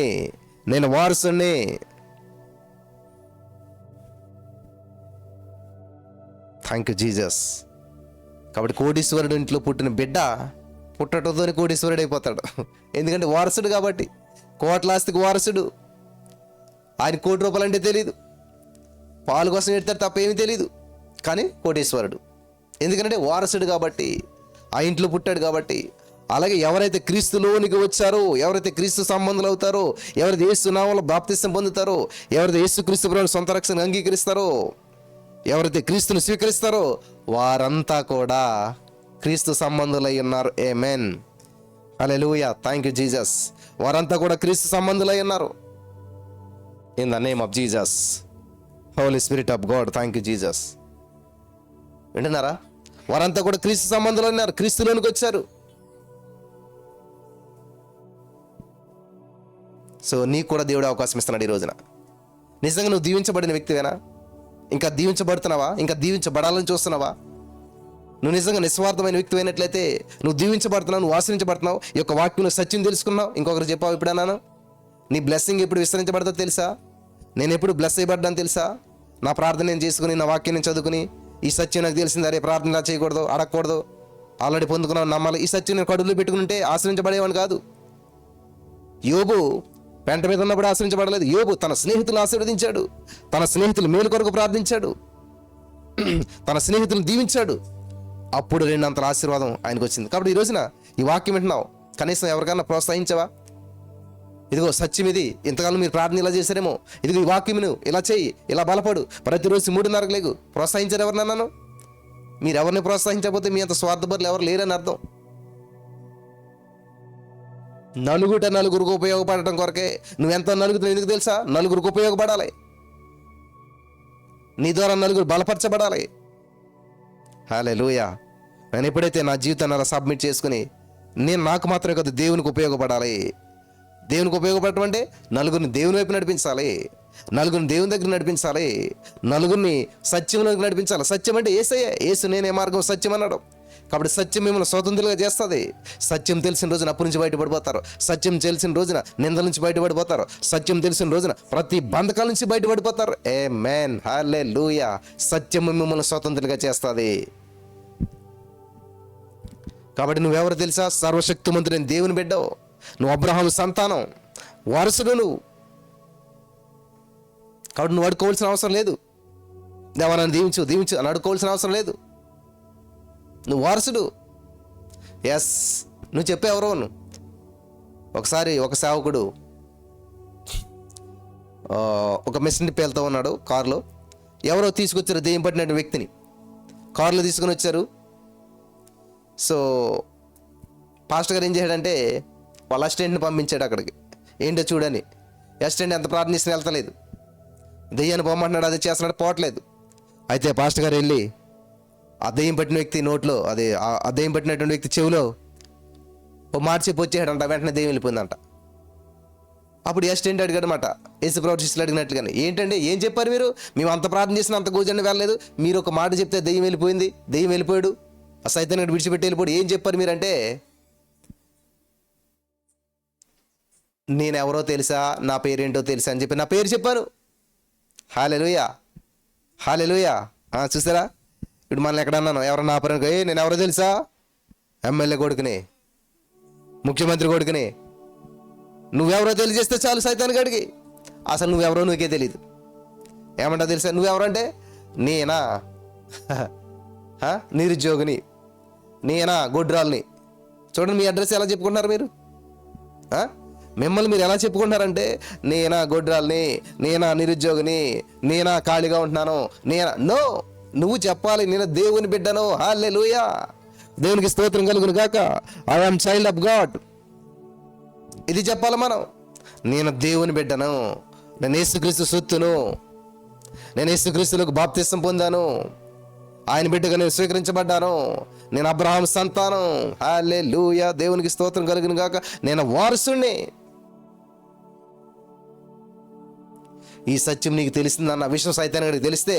Thank you Jesus. కాబట్టి కోటీశ్వరుడు ఇంట్లో పుట్టిన బిడ్డ పుట్టడంతోనే కోటీశ్వరుడు అయిపోతాడు. ఎందుకంటే వారసుడు కాబట్టి, కోట్లాస్తికి వారసుడు. ఆయన ₹1,00,00,000 అంటే తెలీదు, పాలు కోసం ఎడతాడు తప్ప ఏమీ తెలీదు, కానీ కోటీశ్వరుడు. ఎందుకంటే వారసుడు కాబట్టి, ఆ ఇంట్లో పుట్టాడు కాబట్టి. అలాగే ఎవరైతే క్రీస్తులోనికి వచ్చారో, ఎవరైతే క్రీస్తు సంబంధులు అవుతారో, ఎవరైతే యేసు నామములో బాప్తిసం పొందుతారో, ఎవరైతే యేసు క్రీస్తు ప్రభువుని సొంత రక్షణ అంగీకరిస్తారో, ఎవరైతే క్రీస్తుని స్వీకరిస్తారో వారంతా కూడా క్రీస్తు సంబంధులై ఉన్నారు. ఆమేన్, హల్లెలూయా, థ్యాంక్ యూ జీసస్. వారంతా కూడా క్రీస్తు సంబంధులై ఉన్నారు. In the name of Jesus, holy spirit of God, thank you Jesus. వింటున్నారా? వారంతా కూడా క్రీస్తు సంబంధులు ఉన్నారు, క్రీస్తులోనికి వచ్చారు. సో నీకు కూడా దేవుడు అవకాశం ఇస్తున్నాడు ఈ రోజున. నిజంగా నువ్వు దీవించబడిన వ్యక్తివేనా? ఇంకా దీవించబడుతున్నావా? ఇంకా దీవించబడాలని చూస్తున్నావా? నువ్వు నిజంగా నిస్వార్థమైన వ్యక్తి అయినట్లయితే నువ్వు దీవించబడుతున్నావు, నువ్వు ఆశ్రయించబడుతున్నావు. ఈ యొక్క వాక్యం సత్యం తెలుసుకున్నావు. ఇంకొకరు చెప్పావు ఎప్పుడన్నాను? నీ బ్లెస్సింగ్ ఎప్పుడు విస్తరించబడతావు తెలుసా? నేను ఎప్పుడు బ్లెస్ అయ్యబడ్డాను తెలుసా? నా ప్రార్థన నేను చేసుకుని, నా వాక్యం నేను చదువుకుని, ఈ సత్యం నాకు తెలిసింది, అరే ప్రార్థన ఇలా చేయకూడదు, అడగకూడదు, ఆల్రెడీ పొందుకున్నావు, నమ్మాలి. ఈ సత్యం నేను కడుపులో పెట్టుకుంటే ఆశ్రయించబడేవాడిని కాదు. యోబు పెంట మీద ఉన్నప్పుడు ఆశ్రయించబడలేదు. యోబు తన స్నేహితులు ఆశీర్వదించాడు, తన స్నేహితులు మేలు కొరకు ప్రార్థించాడు, తన స్నేహితులను దీవించాడు. అప్పుడు 2 అంతల ఆశీర్వాదం ఆయనకు వచ్చింది. కాబట్టి ఈ రోజున ఈ వాక్యం వింటున్నావు, కనీసం ఎవరికైనా ప్రోత్సహించవా? ఇదిగో సత్యం ఇది, ఇంతకాలం మీరు ప్రార్థన ఇలా చేశారేమో, ఇదిగో ఈ వాక్యమును ఇలా చేయి, ఇలా బలపడు, ప్రతిరోజు 3:30 లేగు. ప్రోత్సహించారు ఎవరినన్నాను? మీరు ఎవరిని ప్రోత్సహించకపోతే మీ అంత స్వార్థపరులు ఎవరు లేరని అర్థం. నలుగురికి ఉపయోగపడటం కొరకే నువ్వెంతో నలుగుతావు. ఎందుకు తెలుసా? నలుగురికి ఉపయోగపడాలి, నీ ద్వారా నలుగురు బలపరచబడాలి. హల్లెలూయా. నేను ఎప్పుడైతే నా జీవితాన్ని అలా సబ్మిట్ చేసుకుని, నేను నాకు మాత్రమే కాదు దేవునికి ఉపయోగపడాలి. దేవునికి ఉపయోగపడటం అంటే నలుగురిని దేవుని వైపు నడిపించాలి, నలుగురిని దేవుని దగ్గర నడిపించాలి, నలుగురిని సత్యంలోకి నడిపించాలి. సత్యం అంటే యేసయ్యే. యేసు నేనే మార్గం సత్యం అన్నాడు. కాబట్టి సత్యం మిమ్మల్ని స్వతంత్రులుగా చేస్తుంది. సత్యం తెలిసిన రోజున అప్పు నుంచి బయటపడిపోతారు. సత్యం తెలిసిన రోజున నిందల నుంచి బయటపడిపోతారు. సత్యం తెలిసిన రోజున ప్రతి బంధకాల నుంచి బయటపడిపోతారు. ఆమేన్, హల్లెలూయా. సత్యం మిమ్మల్ని స్వతంత్రులుగా చేస్తుంది. కాబట్టి నువ్వెవరు తెలుసా? సర్వశక్తిమంతుడైన దేవుని బిడ్డవు. నువ్వు అబ్రహాము సంతానం, వారసుడు నువ్వు. కాబట్టి నువ్వు అడుకోవాల్సిన అవసరం లేదు. దేవా నన్ను దీవించు అని అడుకోవాల్సిన అవసరం లేదు. నువ్వు వారసుడు. ఎస్, నువ్వు చెప్పేవరో. ఒకసారి ఒక సేవకుడు ఒక మిషనరీ పేలుతూ ఉన్నాడు కారులో. ఎవరో తీసుకొచ్చారు దెయ్యం పట్టిన వ్యక్తిని కారులో తీసుకుని వచ్చారు. సో పాస్టర్ గారు ఏం చేశాడంటే వాళ్ళ అసిస్టెంట్ని పంపించాడు అక్కడికి, ఏంటో చూడని. అసిస్టెంట్ ఎంత ప్రార్థించిన వెళ్తలేదు, దెయ్యాన్ని పోమంటున్నాడు, అది చేస్తున్నాడు, పోవట్లేదు. అయితే పాస్టర్ గారు వెళ్ళి ఆ దెయ్యం పట్టిన వ్యక్తి నోట్లో, అదే ఆ దెయ్యం పట్టినటువంటి వ్యక్తి చెవిలో ఓ మాట చెప్పి వచ్చేసాడంట. వెంటనే దెయ్యం వెళ్ళిపోయిందంట. అప్పుడు అసిస్టెంట్ అడిగాడనమాట, యేసు ప్రవచిస్తులు అడిగినట్లుగానే, ఏంటంటే ఏం చెప్పారు మీరు? మేము అంత ప్రార్థన చేసిన అంత కూర్చొని వెళ్ళలేదు, మీరు ఒక మాట చెప్తే దెయ్యం వెళ్ళిపోయింది, దెయ్యం వెళ్ళిపోయాడు, ఆ సైతాన్ని విడిచిపెట్టి వెళ్ళిపోయాడు, ఏం చెప్పారు మీరంటే, నేనెవరో తెలుసా, నా పేరేంటో తెలుసా అని చెప్పి నా పేరు చెప్పాను. హల్లెలూయా, హల్లెలూయా. చూసారా, ఇప్పుడు మనల్ని ఎక్కడన్నాను, ఎవరన్నా నా పేరు, నేను ఎవరో తెలుసా? ఎమ్మెల్యే కొడుకుని, ముఖ్యమంత్రి కొడుకుని. నువ్వెవరో తెలియజేస్తే చాలు సైతానికి అడిగి, అసలు నువ్వెవరో నీకే తెలియదు. ఏమంటా తెలుసా? నువ్వెవరంటే, నేనా నిరుద్యోగిని, నేనా గొడ్రాల్ని. చూడండి మీ అడ్రస్ ఎలా చెప్పుకుంటున్నారు మీరు. మిమ్మల్ని మీరు ఎలా చెప్పుకుంటున్నారంటే, నేనా గొడ్రాల్ని, నేనా నిరుద్యోగిని, నేనా ఖాళీగా ఉంటున్నాను, నేనా. నో, నువ్వు చెప్పాలి నేను దేవుని బిడ్డను. హల్లెలూయా, దేవునికి స్తోత్రం కలుగును గాక. I am child of God. ఇది చెప్పాలి మనం. నేను దేవుని బిడ్డను, నేను యేసుక్రీస్తు సొత్తును, నేను యేసుక్రీస్తులకు బాప్తిసం పొందాను, ఆయన బిడ్డగా నేను స్వీకరించబడ్డాను, నేను అబ్రహాం సంతానం. హల్లెలూయా, దేవునికి స్తోత్రం కలుగును గాక. నేను వారసుని. ఈ సత్యం నీకు తెలిసిందన్న విషయం సైతానికి తెలిస్తే,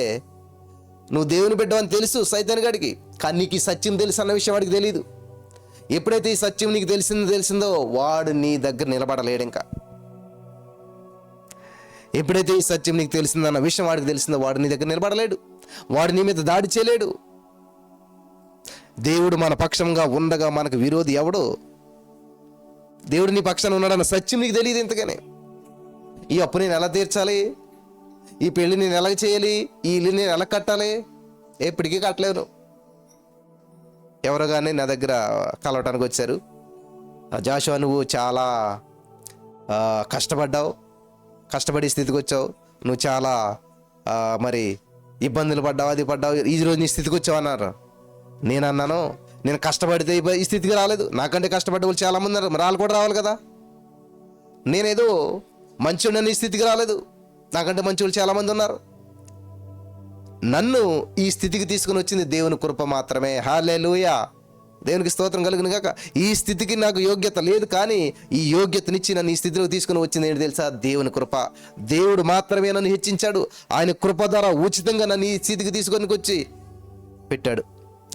నువ్వు దేవుని బిడ్డ అని తెలుసు సైతానికి, కానీ నీకు ఈ సత్యం తెలుసు అన్న విషయం వాడికి తెలియదు. ఎప్పుడైతే ఈ సత్యం నీకు తెలిసిందో వాడు నీ దగ్గర నిలబడలేడు. ఇంకా ఎప్పుడైతే ఈ సత్యం నీకు తెలిసిందన్న విషయం వాడికి తెలిసిందో వాడు నీ దగ్గర నిలబడలేడు, వాడు నీ మీద దాడి చేయలేడు. దేవుడు మన పక్షంగా ఉండగా మనకు విరోధి ఎవడు? దేవుడు నీ పక్షాన ఉన్నాడన్న సత్యం నీకు తెలియదు ఇంతగానే. ఈ అప్పు నేను ఎలా తీర్చాలి, ఈ పెళ్లి నేను ఎలా చేయాలి, ఈ ఇల్లు నేను ఎలా కట్టాలి, ఎప్పటికీ కట్టలేను. ఎవరో కానీ నా దగ్గర కలవటానికి వచ్చారు. జాషువా, నువ్వు చాలా కష్టపడ్డావు, కష్టపడే స్థితికి వచ్చావు, నువ్వు చాలా మరి ఇబ్బందులు పడ్డావు, అది పడ్డావు, ఈ రోజు నీ స్థితికి వచ్చావు అన్నారు. నేను అన్నాను, నేను కష్టపడితే ఈ స్థితికి రాలేదు, నాకంటే కష్టపడ్డ వాళ్ళు చాలామంది ఉన్నారు, మరి వాళ్ళు కూడా రావాలి కదా. నేనేదో మంచిగా నీ స్థితికి రాలేదు, నాకంటే మంచి వాళ్ళు చాలామంది ఉన్నారు. నన్ను ఈ స్థితికి తీసుకుని వచ్చింది దేవుని కృప మాత్రమే. హల్లెలూయా, దేవునికి స్తోత్రం కలుగును గాక. ఈ స్థితికి నాకు యోగ్యత లేదు, కానీ ఈ యోగ్యతనిచ్చి నన్ను ఈ స్థితిలో తీసుకుని వచ్చింది ఏంటి తెలుసా? దేవుని కృప. దేవుడు మాత్రమే నన్ను హెచ్చించాడు. ఆయన కృప ద్వారా ఉచితంగా నన్ను ఈ స్థితికి తీసుకొని వచ్చి పెట్టాడు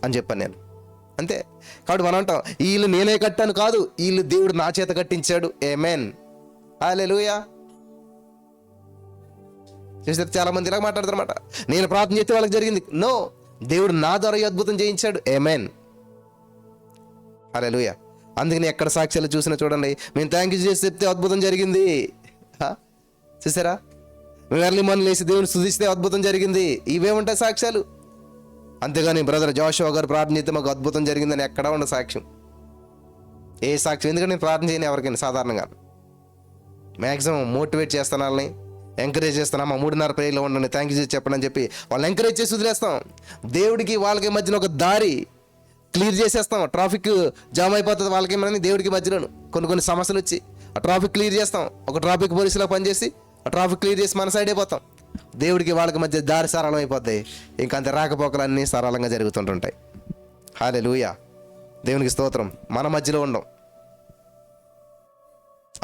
అని చెప్పాను నేను. అంతే. కాబట్టి మనం అంటాం, ఈ ఇల్లు నేనే కట్టాను కాదు, ఈ ఇల్లు దేవుడు నా చేత కట్టించాడు. ఆమేన్, హల్లెలూయా. చూసారు, చాలా మంది ఇలా మాట్లాడతారన్నమాట, నేను ప్రార్థన చేస్తే వాళ్ళకి జరిగింది. నో, దేవుడు నా ద్వారా ఈ అద్భుతం చేయించాడు. ఆమేన్, హల్లెలూయా. అందుకని ఎక్కడ సాక్ష్యాలు చూసినా చూడండి, మేము థ్యాంక్ యూ చేసి చెప్తే అద్భుతం జరిగింది. చూసారా, మేము ఎర్లీ మార్నింగ్ లేసి దేవుని స్తుతిస్తే అద్భుతం జరిగింది. ఇవేముంటాయి సాక్ష్యాలు. అంతేగాని బ్రదర్ జాషువా గారు ప్రార్థన చేస్తే మాకు అద్భుతం జరిగిందని ఎక్కడా ఉండదు సాక్ష్యం. ఏ సాక్ష్యం? ఎందుకంటే నేను ప్రార్థన చేయను ఎవరికైనా. సాధారణంగా మ్యాక్సిమం మోటివేట్ చేస్తాను, వాళ్ళని ఎంకరేజ్ చేస్తాను. అమ్మ 3:30 ప్రేయర్లో ఉండండి, థ్యాంక్ యూ చేసి చెప్పండి అని చెప్పి వాళ్ళని ఎంకరేజ్ చేసి వదిలేస్తాం. దేవుడికి వాళ్ళకి మధ్యన ఒక దారి క్లియర్ చేసేస్తాం. ట్రాఫిక్ జామ్ అయిపోతుంది వాళ్ళకి ఏమని, దేవుడికి మధ్యలో కొన్ని సమస్యలు వచ్చి ఆ ట్రాఫిక్ క్లియర్ చేస్తాం. ఒక ట్రాఫిక్ పోలీసులో పనిచేసి ఆ ట్రాఫిక్ క్లియర్ చేసి మన సైడ్ అయిపోతాం. దేవుడికి వాళ్ళకి మధ్య దారి సరళం అయిపోద్ది. ఇంకంత రాకపోకలన్నీ సరళంగా జరుగుతుంటుంటాయి. హల్లెలూయా, దేవునికి స్తోత్రం. మన మధ్యలో ఉండం.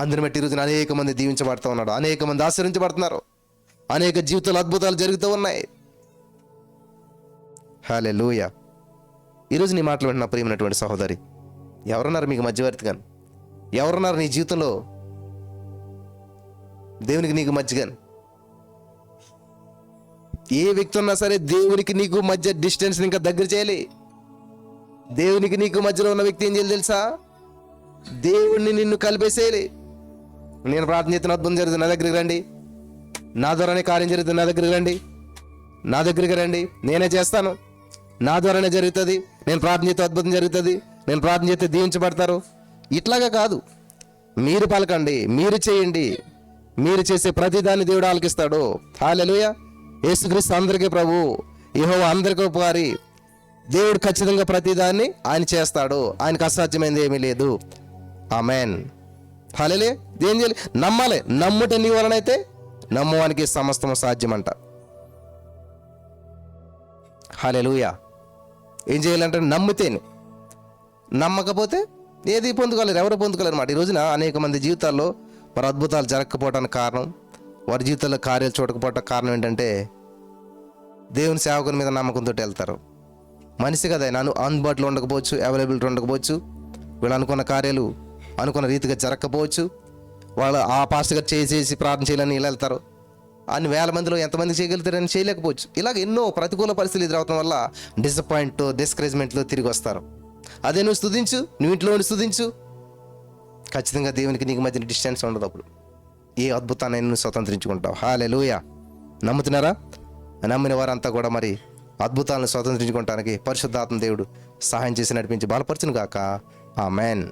అందరిని బట్టి ఈరోజున అనేక మంది దీవించబడుతూ ఉన్నాడు, అనేక మంది ఆశ్రయించబడుతున్నారు, అనేక జీవితాలు అద్భుతాలు జరుగుతూ ఉన్నాయి. హల్లెలూయా. ఈరోజు నీ మాటలు వింటున్న ప్రియమైనటువంటి సహోదరి, ఎవరున్నారు మీకు మధ్యవర్తిగాను? ఎవరున్నారు నీ జీవితంలో దేవునికి నీకు మధ్యగాను? ఏ వ్యక్తి ఉన్నా సరే దేవునికి నీకు మధ్య డిస్టెన్స్ ఇంకా దగ్గర చేయాలి. దేవునికి నీకు మధ్యలో ఉన్న వ్యక్తి ఏం చేయాలి తెలుసా? దేవుణ్ణి నిన్ను కలిపేసేయాలి. నేను ప్రార్థన చేస్తున్న అద్భుతం జరుగుతుంది, నా దగ్గరికి రండి. నా ద్వారానే కార్యం జరుగుతుంది, నా దగ్గరికి రండి. నా దగ్గరికి రండి, నేనే చేస్తాను. నా ద్వారానే జరుగుతుంది. నేను ప్రార్థన చేస్తే అద్భుతం జరుగుతుంది, నేను ప్రార్థన చేస్తే దీవించబడతారు. ఇట్లాగా కాదు. మీరు పలకండి, మీరు చేయండి. మీరు చేసే ప్రతిదాన్ని దేవుడు ఆలకిస్తాడు. హల్లెలూయా. యేసుక్రీస్తు అందరికీ ప్రభు, యెహోవా అందరికీ ఉపకారి. దేవుడు ఖచ్చితంగా ప్రతిదాన్ని ఆయన చేస్తాడు. ఆయనకు అసాధ్యమైనది ఏమీ లేదు. ఆమేన్, హల్లెలూయా. ఏం చేయాలి? నమ్మాలి. నమ్ముట నీ వలనైతే నమ్మువానికి సమస్తము సాధ్యమంట. హల్లెలూయా. ఏం చేయాలంటే నమ్మితేనే. నమ్మకపోతే ఏది పొందుకోలేరు, ఎవరు పొందుకోలేరు అన్నమాట. ఈ రోజున అనేక మంది జీవితాల్లో వారి అద్భుతాలు జరగకపోవడానికి కారణం, వారి జీవితాల్లో కార్యాలు చూడకపోవడానికి కారణం ఏంటంటే దేవుని సేవకుని మీద నమ్మకంతో వెళ్తారు. మనిషి కదా, ఆయన అందుబాటులో ఉండకపోవచ్చు, అవైలబిలిటీ ఉండకపోవచ్చు, వీళ్ళు అనుకున్న కార్యాలు అనుకున్న రీతిగా జరగకపోవచ్చు. వాళ్ళు ఆ పాస్టర్ గారు చేసి ప్రార్థన చేయాలని ఇలా వెళ్తారు. అన్ని వేల మందిలో ఎంతమంది చేయగలుగుతారని చేయలేకపోవచ్చు. ఇలాగ ఎన్నో ప్రతికూల పరిస్థితులు ఎదురవడం వల్ల డిస్కరేజ్మెంట్లో తిరిగి వస్తారు. అదే నువ్వు స్తుతించు, నువ్వు ఇంట్లో ఉండి స్తుతించు, ఖచ్చితంగా దేవునికి నీకు మధ్యన డిస్టెన్స్ ఉండదు. అప్పుడు ఏ అద్భుతాన్ని నువ్వు స్వతంత్రించుకుంటావు. హల్లెలూయా. నమ్ముతున్నారా? నమ్మిన వారంతా కూడా మరి అద్భుతాలను స్వతంత్రించుకోవడానికి పరిశుద్ధాత్మ దేవుడు సహాయం చేసి నడిపించి బలపరచును గాక. ఆమేన్.